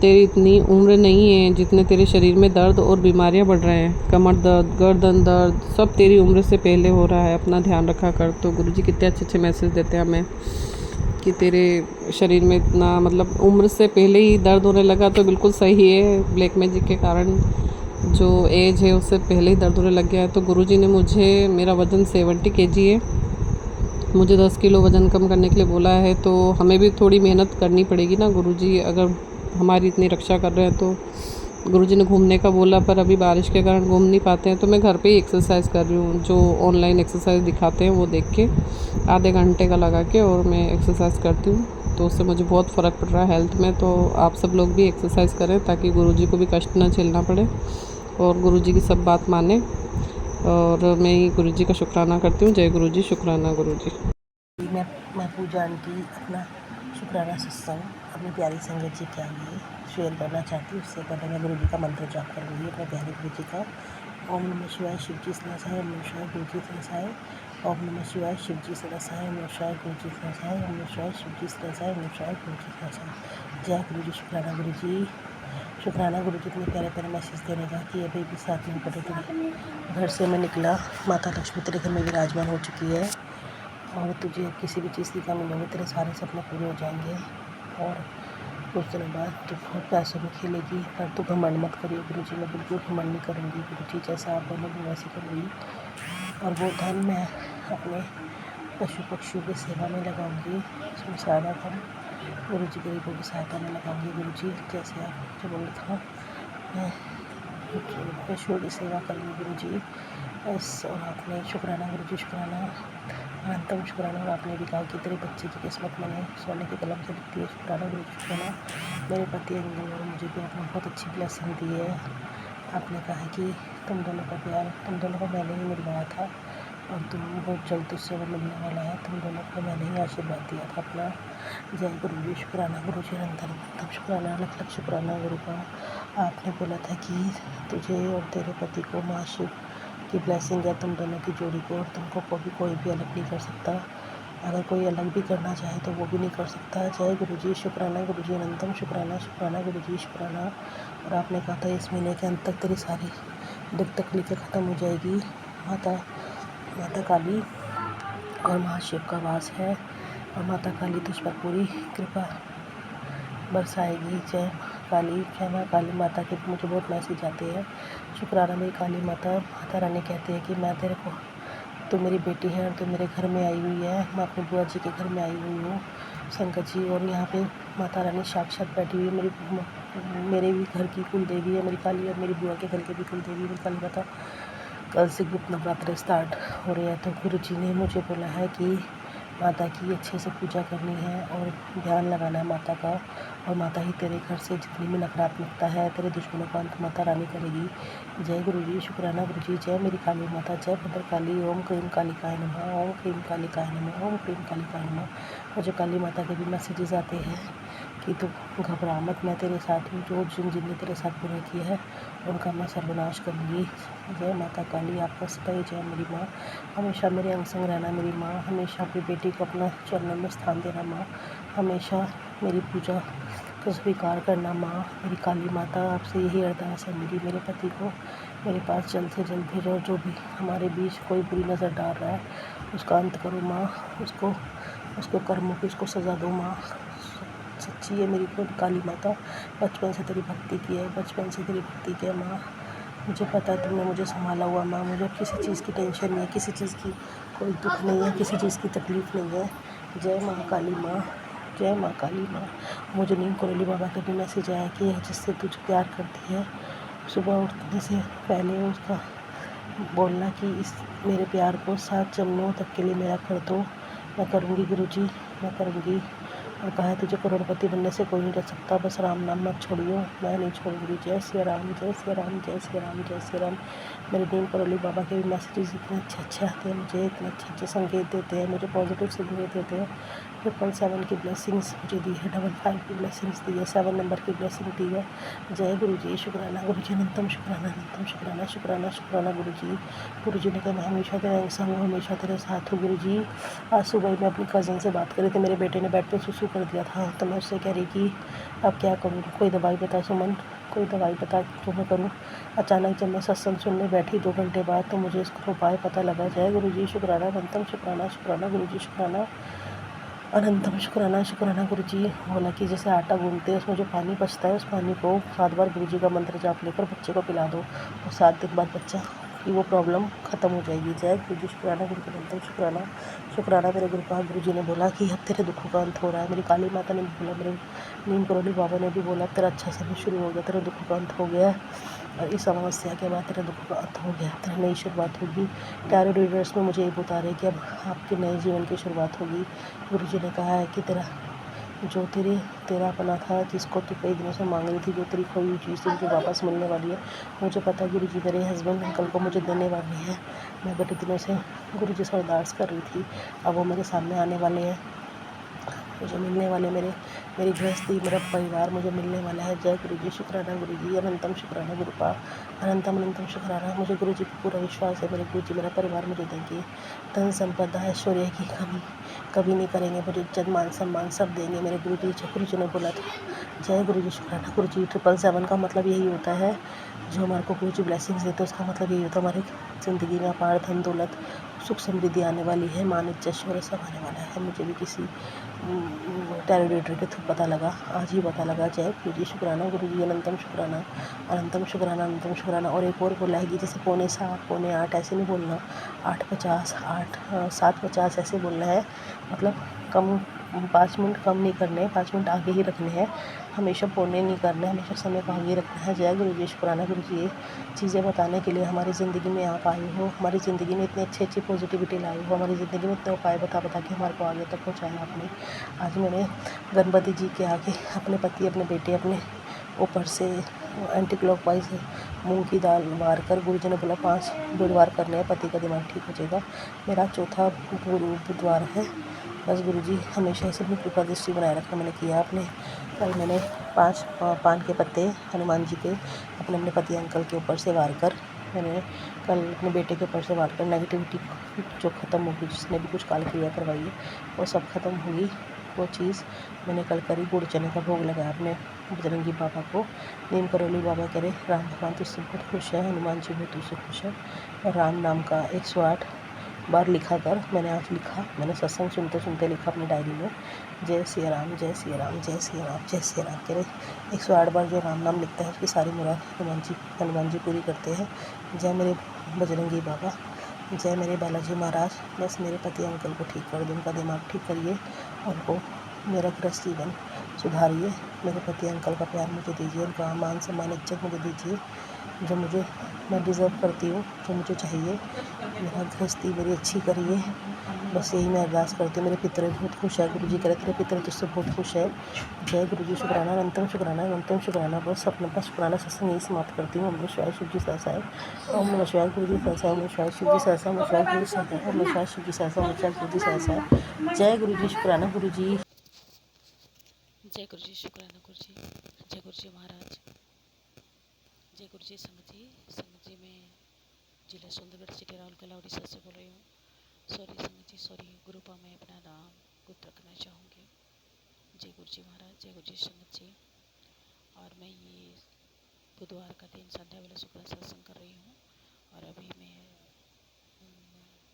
तेरी इतनी उम्र नहीं है जितने तेरे शरीर में दर्द और बीमारियां बढ़ रहे हैं, कमर दर्द, गर्दन दर्द, सब तेरी उम्र से पहले हो रहा है, अपना ध्यान रखा कर। तो गुरुजी कितने अच्छे मैसेज देते हैं हमें कि तेरे शरीर में इतना, मतलब उम्र से पहले ही दर्द होने लगा तो बिल्कुल सही है। ब्लैक मैजिक के कारण जो एज है उससे पहले ही दर्द होने लग गया है। तो गुरुजी ने मुझे, मेरा वज़न 70 kg है, मुझे 10 किलो वज़न कम करने के लिए बोला है। तो हमें भी थोड़ी मेहनत करनी पड़ेगी ना। गुरुजी अगर हमारी इतनी रक्षा कर रहे हैं तो गुरुजी ने घूमने का बोला, पर अभी बारिश के कारण घूम नहीं पाते हैं। तो मैं घर पे ही एक्सरसाइज कर रही हूँ, जो ऑनलाइन एक्सरसाइज दिखाते हैं वो देख के आधे घंटे का लगा के और मैं एक्सरसाइज करती हूँ। तो उससे मुझे बहुत फ़र्क पड़ रहा है हेल्थ में। तो आप सब लोग भी एक्सरसाइज करें ताकि गुरुजी को भी कष्ट ना झेलना पड़े और गुरुजी की सब बात माने। और मैं ही गुरुजी का शुक्राना करती हूँ। जय गुरुजी, शुक्राना गुरुजी। मैं पूजा आंटी अपना शुक्राना सत्संग अपनी प्यारी संगत जी के आगे शेयर करना चाहती हूँ। उससे पहले मैं गुरु जी का मंत्र जाप करूँगी अपने प्यारे गुरु जी का। ओम नमः शिवाय शिव जी सदासाय, ओम नमः शिवाय गुरु जी सदासाय, ओम नमः शिवाय शिव जी सदासाय, ओम नमः शिवाय गुरु जी सदासाय, ओम नमः शिवाय शिव जी सदासाय, ओम नमः शिवाय गुरु जी सदासाय। जय गुरु जी, शुक्राना गुरु जी, शुक्राना गुरु जी। इतने प्यारे प्यारे मैसेज देने का कि अभी भी साथ में पड़े थे। घर से मैं निकला, माता लक्ष्मी तेरे घर में विराजमान हो चुकी है और तुझे किसी भी चीज़ की कमी नहीं है, तेरे सारे सपने पूरे हो जाएंगे। और कुछ दिनों बाद तू बहुत पैसों में खेलेगी, पर तू घमंड मत करिए गुरु जी, मैं बिल्कुल घमंड नहीं करूँगी गुरु जी, जैसा आप बोलोगे वैसे करूँगी। और वो धन मैं अपने पशु पक्षियों की सेवा में लगाऊंगी, उसमें सारा धन गुरु जी गरीबों की सहायता में लगाऊंगी गुरु जी, जैसे आप मुझे बोला था मैं पशुओं की सेवा करूँगी गुरु जी। बस, और आपने शुक्राना गुरु जी, शुक्राना, अनंतम शुक्राना। और आपने भी कहा कि तेरे बच्चे की किस्मत मैंने सोने की कलम से लिखती है। शुक्राना गुरु जी, शुक्राना। मेरे पति अंगल और मुझे भी आपने बहुत अच्छी ब्लेसिंग दी है। आपने कहा है कि तुम दोनों का प्यार तुम दोनों को मैंने ही मिलवाया था और तुम बहुत जल्द तुझसे वो मिलने वाला है, तुम दोनों को मैंने ही आशीर्वाद दिया था अपना। जय गुरु जी, शुक्राना गुरु जी, अनंतम शुक्राना, लख लख शुक्राना गुरु का। आपने बोला था कि तुझे और तेरे पति को माँ शिव की ब्लेसिंग है, तुम दोनों की जोड़ी को, और तुमको कोई भी अलग नहीं कर सकता। अगर कोई अलग भी करना चाहे तो वो भी नहीं कर सकता। जय गुरु जी, शुक्राना गुरु जी, अनंतम शुक्राना, शुक्राना गुरु जी, शुक्राना। और आपने कहा था इस महीने के अंत तक तेरी सारी दुख तकलीफें ख़त्म हो जाएगी। माता काली और महाशिव का वास है और माता काली तुझ पर पूरी कृपा बरसाएगी। जय काली, जय माँ काली माता के मुझे बहुत मैसेज आते हैं। शुक्राना मेरी काली माता, माता रानी कहती है कि मैं तेरे को, तू मेरी बेटी है और तू मेरे घर में आई हुई है। मैं अपनी बुआ जी के घर में आई हुई हूँ संगत जी, और यहाँ पे माता रानी साक्षात बैठी हुई है। मेरे भी घर की कुल देवी है मेरी काली, और मेरी बुआ के घर की भी कुल देवी मेरी काली माता। कल से गुप्त नवरात्र स्टार्ट हो रहे हैं, तो गुरु जी ने मुझे बोला है कि माता की अच्छे से पूजा करनी है और ध्यान लगाना है माता का, और माता ही तेरे घर से जितनी भी नकारात्मकता है, तेरे दुश्मनों का अंत माता रानी करेगी। जय गुरु जी, शुक्राना गुरु जी, जय मेरी काली माता, जय भद्रकाली। ओम क्रीम कालिकाय नमः, ओम क्रीम कालिकाय नमः, ओम क्रीम कालिकाय नमः। मुझे काली माता के भी मैसेजेस आते हैं कि तू घबरा मत, मैं तेरे साथ हूँ। जो जिनने तेरे साथ बुरा किया है उनका मैं सर्वनाश करूँगी। जय माता काली, आपका सदैव जय मेरी माँ, हमेशा मेरे अंग संग रहना मेरी माँ, हमेशा अपनी बेटी को अपना चरणों में स्थान देना माँ, हमेशा मेरी पूजा को स्वीकार करना माँ। मेरी काली माता, आपसे यही अरदास है मेरी, मेरे पति को मेरे पास जल्द से जल्द भेजो, और जो भी हमारे बीच कोई बुरी नज़र डाल रहा है उसका अंत करो माँ, उसको कर्मों की उसको सज़ा दो माँ। सच्ची है मेरी काली माता, बचपन से तेरी भक्ति की है, बचपन से तेरी भक्ति की है माँ। मुझे पता है तुमने मुझे संभाला हुआ माँ, मुझे किसी चीज़ की टेंशन नहीं है, किसी चीज़ की कोई दुख नहीं है, किसी चीज़ की तकलीफ़ नहीं है। जय माँ काली माँ, जय माँ काली माँ। मुझे नीम करोली बाबा का भी मैसेज आया कि जिससे तुझे प्यार करती है, सुबह उठने से पहले उसका बोलना कि इस मेरे प्यार को 7 जन्मों तक के लिए मेरा कर दो। मैं करूँगी गुरुजी, मैं करूँगी। और कहा है तुझे करोड़पति बनने से कोई नहीं रोक सकता, बस राम नाम मत छोड़ियो, मैं नहीं छोड़ूंगी। जय श्री राम, जय श्री राम, जय श्री राम, जय श्री राम। मेरे नीम करोली बाबा के भी मैसेजेस इतने अच्छे अच्छे आते हैं, मुझे इतने अच्छे अच्छे संकेत देते हैं, मुझे पॉजिटिव संकेत देते हैं। 777 की ब्लेसिंग्स मुझे दी है, 55 की ब्लेसिंग्स दी है, 7 नंबर की ब्लेसिंग दी है। जय गुरु जी, शुक्राना गुरु जी, अनंतम शुक्राना, अनंतम शुक्राना, शुक्राना शुक्राना गुरु जी। गुरु जी ने कहा मैं हमेशा तेरे संग हूँ, हमेशा तेरे साथ हूँ गुरु जी। आज सुबह ही मैं अपनी कज़न से बात कर रही थी, मेरे बेटे ने बेड पे सुसु कर दिया था, तो मैं उससे कह रही कि अब क्या करूँ, कोई दवाई बता सुमन, कोई दवाई बता तो मैं करूँ। अचानक जब मैं सत्संग सुनने बैठी 2 घंटे बाद, तो मुझे इसका उपाय पता लगा। जय गुरु जी, शुक्राना, अनंतम शुक्राना, शुक्राना गुरु जी, शुक्राना, अनंतम शुक्राना, शुक्राना गुरु जी। बोला कि जैसे आटा गूंथते हैं, उसमें जो पानी बचता है, उस पानी को 7 बार गुरु जी का मंत्र जाप लेकर बच्चे को पिला दो, और 7 दिन बाद बच्चा की वो प्रॉब्लम ख़त्म हो जाएगी। जय गुरु जी, शुक्राना गुरु जी, अनंतम शुक्राना, शुक्राना मेरे गुरु जी ने बोला कि अब तेरे दुखों का अंत हो रहा है। मेरी काली माता ने भी बोला, मेरे नीम करोली बाबा ने भी बोला तेरा अच्छा समय शुरू हो गया, तेरे दुखों का अंत हो गया है, और इस अमावस्या के बाद तेरे दुखों का अंत हो गया, तेरी नई शुरुआत होगी। टैरो रीडर्स में मुझे ये बता रहे कि अब आपके नए जीवन की शुरुआत होगी। गुरु जी ने कहा है कि जो तेरा अपना था, जिसको तू कई दिनों से मांग रही थी, जो तेरी खोई हुई चीज़ थी, जो वापस मिलने वाली है। मुझे पता है गुरु जी मेरे हस्बैंड अंकल को मुझे देने वाले हैं। मैं बड़े दिनों से गुरु जी से अरदास कर रही थी, अब वो मेरे सामने आने वाले हैं, मुझे मिलने वाले, मेरी गृहस्थी, मेरा परिवार मुझे मिलने वाला है। जय गुरु जी, शुक्राना गुरु जी, अनंतम शुक्राना गुरुपा, अनंतम अनंतम शुक्राना। मुझे गुरु जी पर पूरा विश्वास है, मेरे गुरु जी मेरा परिवार मुझे देंगे, धन संपदा ऐश्वर्य की कमी कभी नहीं करेंगे, मुझे इज्जत मान सम्मान सब देंगे मेरे गुरु जी। जो गुरु जी ने बोला था। जय गुरु जी, शुक्राना गुरु जी। 777 का मतलब यही होता है, जो हमारे को गुरु जी ब्लेसिंग्स देते हैं, उसका मतलब यही होता है हमारी ज़िंदगी में अपार धन दौलत सुख समृद्धि आने वाली है, मान इज्जत शौर्य सब आने वाला है। मुझे भी किसी टैरो रीडर के थ्रू पता लगा, आज ही पता लगा। जय गुरु जी, शुक्राना गुरु जी, अनंतम शुक्राना, अनंतम शुक्राना, अनंतम शुक्राना। और एक और बोला है कि जैसे 7:45 7:45 ऐसे नहीं बोलना, 8:50 7:50 ऐसे बोलना है, मतलब कम 5 मिनट कम नहीं करने, 5 मिनट आगे ही रखने हैं, हमेशा पौने नहीं करने, हमेशा समय को आगे रखना है। जय गुरु जी, शुक्राना गुरु जी, ये चीज़ें बताने के लिए हमारी ज़िंदगी में आप आए हो, हमारी ज़िंदगी में इतनी अच्छी अच्छी पॉजिटिविटी लाई हो, हमारी ज़िंदगी में इतने उपाय बता बता के हमारे को आगे तक पहुँचाया आपने। आज मैंने गणपति जी के आगे अपने पति, अपने बेटे, अपने ऊपर से एंटी क्लॉकवाइज मूंग की दाल वार कर, गुरु जी ने बोला 5 बुधवार करने हैं, पति का दिमाग ठीक हो जाएगा। मेरा चौथा बुधवार है। बस गुरु जी हमेशा ऐसे अपनी कृपा दृष्टि बनाए रखना। मैंने किया अपने, कल मैंने 5 पान के पत्ते हनुमान जी के अपने पति अंकल के ऊपर से वार कर, मैंने कल अपने बेटे के ऊपर से वार कर नेगेटिविटी जो ख़त्म होगी, जिसने भी कुछ काल क्रिया करवाई है वो सब ख़त्म होगी। वो चीज़ मैंने कल करी। गुड़ चने का भोग लगाया अपने बजरंगी बाबा को। नीम करोली बाबा कह रहे राम भगवान तुझसे बहुत खुश है, हनुमान जी भी तुझसे खुश है। और राम नाम का 108 बार लिखा कर। मैंने आज लिखा, मैंने सत्संग सुनते सुनते लिखा अपनी डायरी में, जय सिया राम, जय सिया राम, जय सिया राम, जय सिया राम। कह रहे 108 बार जो राम नाम लिखता है उसकी सारी मुराद हनुमान जी पूरी करते हैं। जय मेरे बजरंगी बाबा, जय मेरे बालाजी महाराज। बस मेरे पति अंकल को ठीक कर दो, उनका दिमाग ठीक करिए, उनको मेरा गृहस्थ जीवन सुधारिए। मेरे पति अंकल का प्यार मुझे दीजिए, उनका मान सम्मान इज्जत मुझे दीजिए, जो मैं डिज़र्व करती हूँ, जो मुझे चाहिए। मेरा गृहस्थी मेरी अच्छी करिए, बस यही मैं अरदास करती हूँ। मेरे पितर बहुत खुश है, गुरु जी कह रहे तेरे पितर तुझसे बहुत खुश है। जय गुरु जी, शुक्राना, अनंतम शुक्राना, अनंतम शुक्राना। बस अपने पास शुक्राना सत्संग यही समाप्त करती हूँ। ओम नमः शिवाय, शिव जी सहसा, ओम नमः शिवाय, गुरु जी सहसा, ओम नमः शिवाय, शिव जी सहसा, ओम नमः शिवाय, गुरु जी सहसा, ओम नमः शिवाय, शिव जी सहसा, ओम नमः शिवाय, शिव जी सहसा। जय गुरु जी, शुक्राना गुरु जी। जय गुरु जी, शुक्राना गुरु जी, जय गुरु जी महाराज, जय गुरु जी। संगत जी मैं जिला सुंदरगढ़ सिटी राहुल कला उड़ीसा से बोल रही हूँ। सॉरी संगत जी, सॉरी गुरुपा, मैं अपना नाम गुप्त रखना चाहूँगी। जय गुरु जी महाराज, जय गुरु जी संगत जी। और मैं ये बुधवार का दिन संध्या वेला सुबह सत्संग कर रही हूँ, और अभी मैं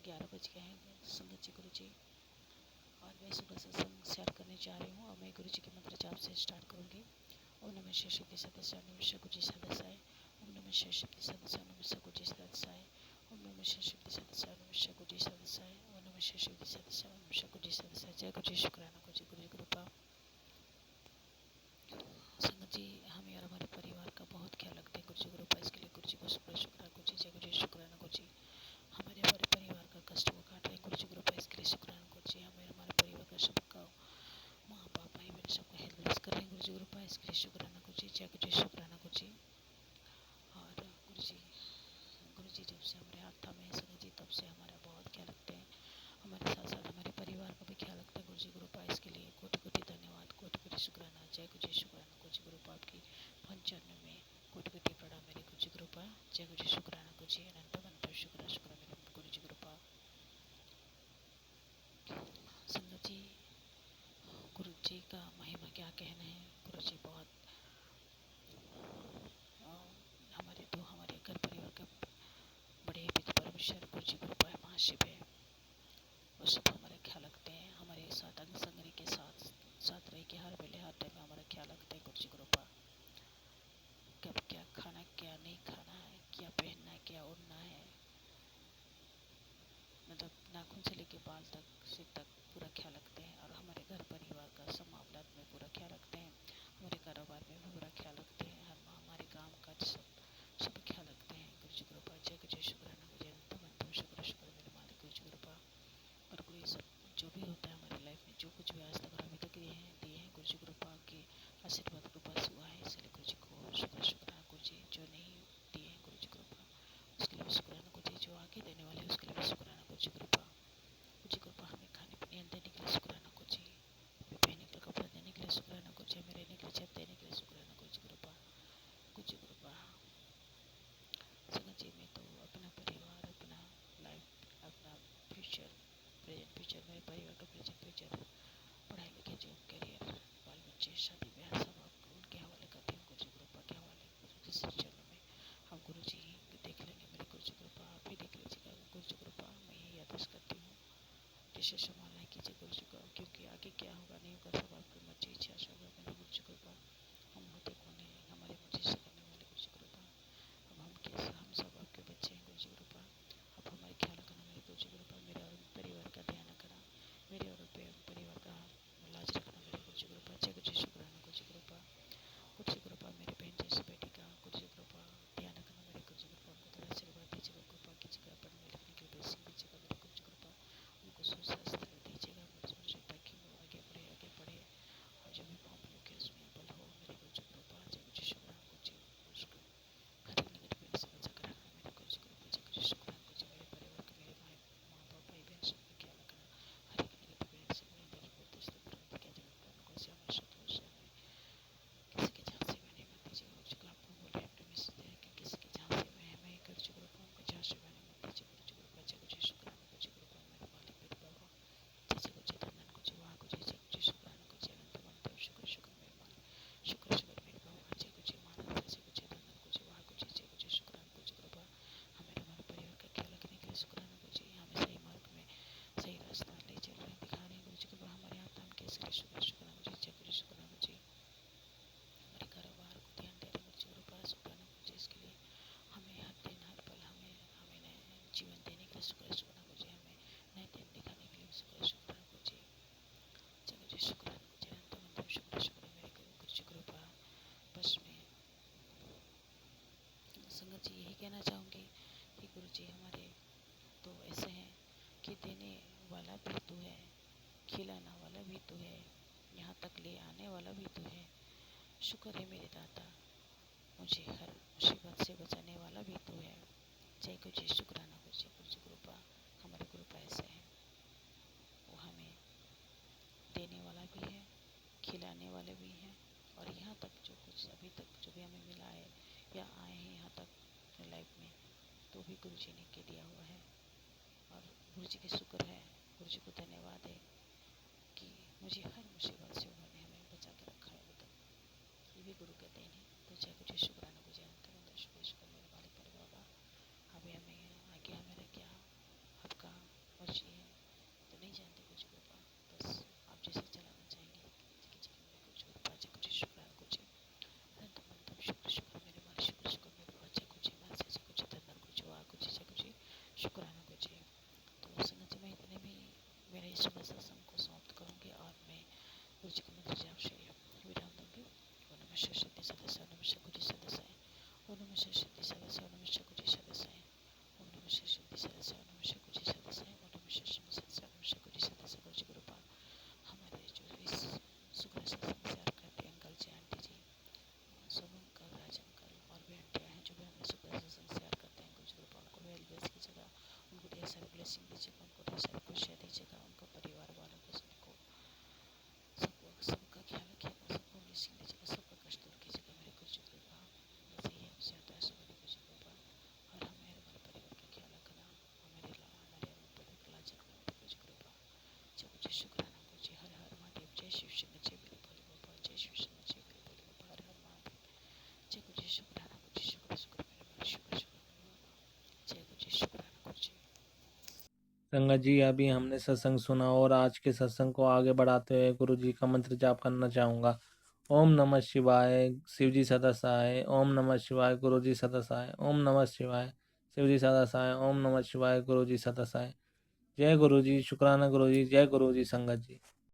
11 बज गए हैं संगत जी गुरु जी, और मैं सुबह सत्संग शेयर करने जा रही हूँ। और मैं गुरु जी के मंत्र जाप से स्टार्ट करूँगी। ओम नमः शिवाय, शुद्धि सदस्य, ओम नमः शिवाय, गुरु जी सदस्य, ओम नमः नमः शक्ति सदसाय ओम नमः गुरुजी सदसाय ओम नमः शक्ति सदसाय ओम नमः गुरुजी सदसाय ओम नमः शक्ति सदसाय ओम नमः गुरुजी सदसाय। जय गुरुजी शुक्राना गुरुजी गुरुजी कृपा। संगत जी हमें और हमारे परिवार का बहुत ख्याल रखते हैं गुरुजी कृपा, इसके लिए गुरुजी को शुक्राना गुरुजी। जय गुरुजी शुक्राना गुरुजी। हमारे परिवार का कष्ट वो काट रहे हैं गुरुजी कृपा, इसके लिए शुक्राना गुरुजी। हमें हमारे परिवार का सबका माँ बाप भाई बहन सबको हेल्प कर रहे हैं गुरुजी कृपा, इसके लिए शुक्राना गुरुजी। जय गुरुजी शुक्राना गुरुजी। और गुरुजी जब से हमारे हाथ थामे हैं संगत जी तब से हमारा बहुत ख्याल रखते हैं, हमारे साथ साथ हमारे परिवार का भी ख्याल रखते हैं गुरुजी कृपा, इसके लिए कोटि कोटि धन्यवाद, कोटि कोटि शुक्राना। जय गुरुजी शुक्राना गुरुजी कृपा। आपकी पंचानवे में कोटि कोटि प्रणाम मेरे गुरुजी कृपा। जय गुरुजी शुक्राना गुरुजी। अनंत अनंत शुक्र शुक्र मेरे गुरुजी कृपा। संगत जी गुरु जी का महिमा क्या कहना है। गुरु जी बहुत हमारे घर परिवार का बड़े पिता परमेश्वर गुरु जी कृपा है, महाशिव है, और सब हमारा ख्याल रखते हैं, हमारे साथ अंग संगरी के साथ साथ रह के हर वेले हर टाइम हमारा ख्याल रखते हैं गुरु जी कृपा। कब क्या खाना क्या नहीं खाना है, क्या पहनना है क्या उड़ना है, मतलब नाखून से लेके बाल तक सिर तक पूरा ख्याल रखते हैं, और हमारे घर परिवार का सब मामलात में पूरा ख्याल रखते हैं, हमारे कारोबार में भी पूरा ख्याल रखते हैं, हमारे गांव का सब ख्याल रखते हैं गुरु जी कृपा। जय गुरु जी शुक्राना गुरु जी। अनंत शुक्र शुक्र मेरे मालिक गुरु जी कृपा। और कोई सब जो भी होता है हमारी लाइफ में, जो कुछ भी आज तक और अभी तक दिए हैं गुरु जी कृपा के आशीर्वाद कृपा से हुआ है, इसलिए गुरु जी को शुक्र शुक्राना गुरु जी। जो नहीं दिए हैं गुरु जी कृपा उसके लिए भी शुक्राना गुरु जी, जो आगे देने वाले उसके लिए भी शुक्राना गुरु जी कृपा। गुरु जी कृपा हमें खाने पीने देने के लिए शुक्राना गुरु जी, हमें पहनने के लिए कपड़ा देने के लिए शुक्राना गुरु जी, हमें रहने के लिए छत देने के लिए शुक्राना गुरु जी कृपा। गुरु जी कृपा। संगत जी में तो अपना परिवार, अपना लाइफ, अपना फ्यूचर, प्रेजेंट फ्यूचर, मेरे परिवार का प्रेजेंट फ्यूचर, पढ़ाई लिखाई जॉब करियर बाल बच्चे शादी ब्याह सब आप उनके हवाले करते हैं गुरु जी कृपा के हवाले। जिस चरणों में हम गुरु जी देख लेंगे मेरे गुरु जी कृपा, आप भी देख लीजिएगा गुरु जी कृपा। मैं यही आदेश करती हूँ, जैसे संभालना कीजिए गुरु जी का, क्योंकि आगे क्या होगा नहीं होगा सब आपकी मर्जी इच्छा से होगा मेरे गुरु जी कृपा। हम होते कौन है हमारे मर्जी से करने वाले गुरु जी कृपा। अब हम कैसे, हम सब आपके बच्चे हैं गुरु जी कृपा। अब हमारे ख्याल रखना मेरे गुरु जी कृपा, मेरे और परिवार का ध्यान रखना, मेरे और परिवार का लाज रखना मेरे गुरु जी कृपा। जय गुरु जी शुक्राना गुरु जी कृपा। गुरु जी कृपा मेरे बहन जैसी बेटी का गुरु जी कृपा ध्यान रखना मेरे गुरु जी कृपा। उनको थोड़ा आशीर्वाद दीजिएगा, कृपा कीजिएगा, पढ़ने लिखने की ब्लेसिंग दीजिएगा मेरे गुरु जी कृपा। उनको सुस्वास्थ्य दीजिएगा गुरु जी, ताकि वो आगे बढ़े और जो भी फॉर्म लोग है उसमें बल हो मेरे गुरु जी कृपा। जय गुरु जी शुक्राना गुरु जी। हर एक नेगेटिव से बचा कर रखना मेरे गुरु जी कृपा। जय गुरु जी शुक्राना गुरु जी। मेरे परिवार का, मेरे माँ बाप भाई बहन सबका ख्याल रखना, हर एक नेगेटिव से मेरे दर्द को दस्त तुरंत क्या जरूरत है उनको से हमें शत्रु से हमें किसी के झांसे में नहीं मत दीजिए गुरु जी को। आपको बोले अपने में से कि किसी के झांसे में हमें गुरु जी कृपा, उनको झांसे में नहीं मत दीजिए गुरु जी कृपा। जय गुरु जी शुक्राना गुरु जी कृपा। मेरे मालिक मेरे बाबा जैसे गुरु जी धन्यन गुरु जी वहाँ गुरु जी। जय गुरु जी शुक्राना गुरु जी। अनंत अनंत शुक्र शुक्र मेरे मालिक शुक्र शुक्र मेरे बाबा। जय गुरु जी महाराज जैसे गुरु जी धन्यन गुरु जी वहाँ गुरु जी। जय गुरु जी शुक्राना गुरु जी कृपा। हमें हमारे परिवार का ख्याल रखने के लिए शुक्राना गुरु जी। हमें सही मार्ग में सही रास्ता ले चल रहे हैं, दिखा रहे हैं गुरु जी कृपा। हमारे हाथ हम के इसके लिए शुक्र शुक्राना गुरु जी। जय गुरु जी शुक्राना गुरु जी। हमारे कारोबार को ध्यान दे रहे गुरु जी कृपा, शुक्राना गुरु जी। इसके लिए हमें हर दिन हर पल हमें नए जीवन देने के लिए शुक्र शुक्राना गुरु जी। हमें नए दिन दिखाने के लिए शुक्र शुक्राना गुरु जी। जय गुरु जी शुक्राना गुरु जी। अनंत अनंत शुक्र शुक्र मेरे गुरु जी कृपा। बस मैं संगत जी यही कहना चाहूँगी कि गुरु जी हमारे तो ऐसे हैं कि देने वाला भी तो है, खिलाना वाला भी तो है, यहाँ तक ले आने वाला भी तो है। शुक्र है मेरे दाता, मुझे हर मुसीबत से बचाने वाला भी तो है। जय गुरु जी शुक्राना गुरु जी कृपा। हमारे गुरु ऐसे हैं, वो हमें देने वाला भी है, खिलाने वाले भी हैं, और यहाँ तक जो कुछ अभी तक जो भी हमें मिला है या आए हैं यहाँ तक अपने लाइफ में, तो भी गुरु जी ने के दिया हुआ है। और गुरु जी के शुक्र है, गुरु जी को धन्यवाद है कि मुझे हर मुसीबत से उन्होंने हमें बचा के रखा है अभी तक, ये भी गुरु का देन है। तो जय गुरु जी शुक्राना गुरु जी। अंत में शुक्र शुक्र मेरे मालिक मेरे बाबा। अभी हमें आगे हमारा क्या आपका मर्जी है तो नहीं जानते कुछ कृपा, बस आप जैसे चलाना चाहेंगे कि चलेंगे कुछ कृपा। जय गुरु जी शुक्राना गुरु जी। अनंत अनंत शुक्र शुक्र मेरे मालिक शुक्र शुक्र मेरे बाबा। जय गुरु जी संगत जी, अभी हमने सत्संग सुना और आज के सत्संग को आगे बढ़ाते हुए गुरु जी का मंत्र जाप करना चाहूँगा। ओम नमः शिवाय, शिव जी सदा सहाय। ओम नमः शिवाय, गुरु जी सदा सहाय। ओम नमः शिवाय, शिव जी सदा सहाय। ओम नमः शिवाय, गुरु जी सदा सहाय। जय गुरु जी, शुक्राना गुरु जी, जय गुरु जी संगत जी।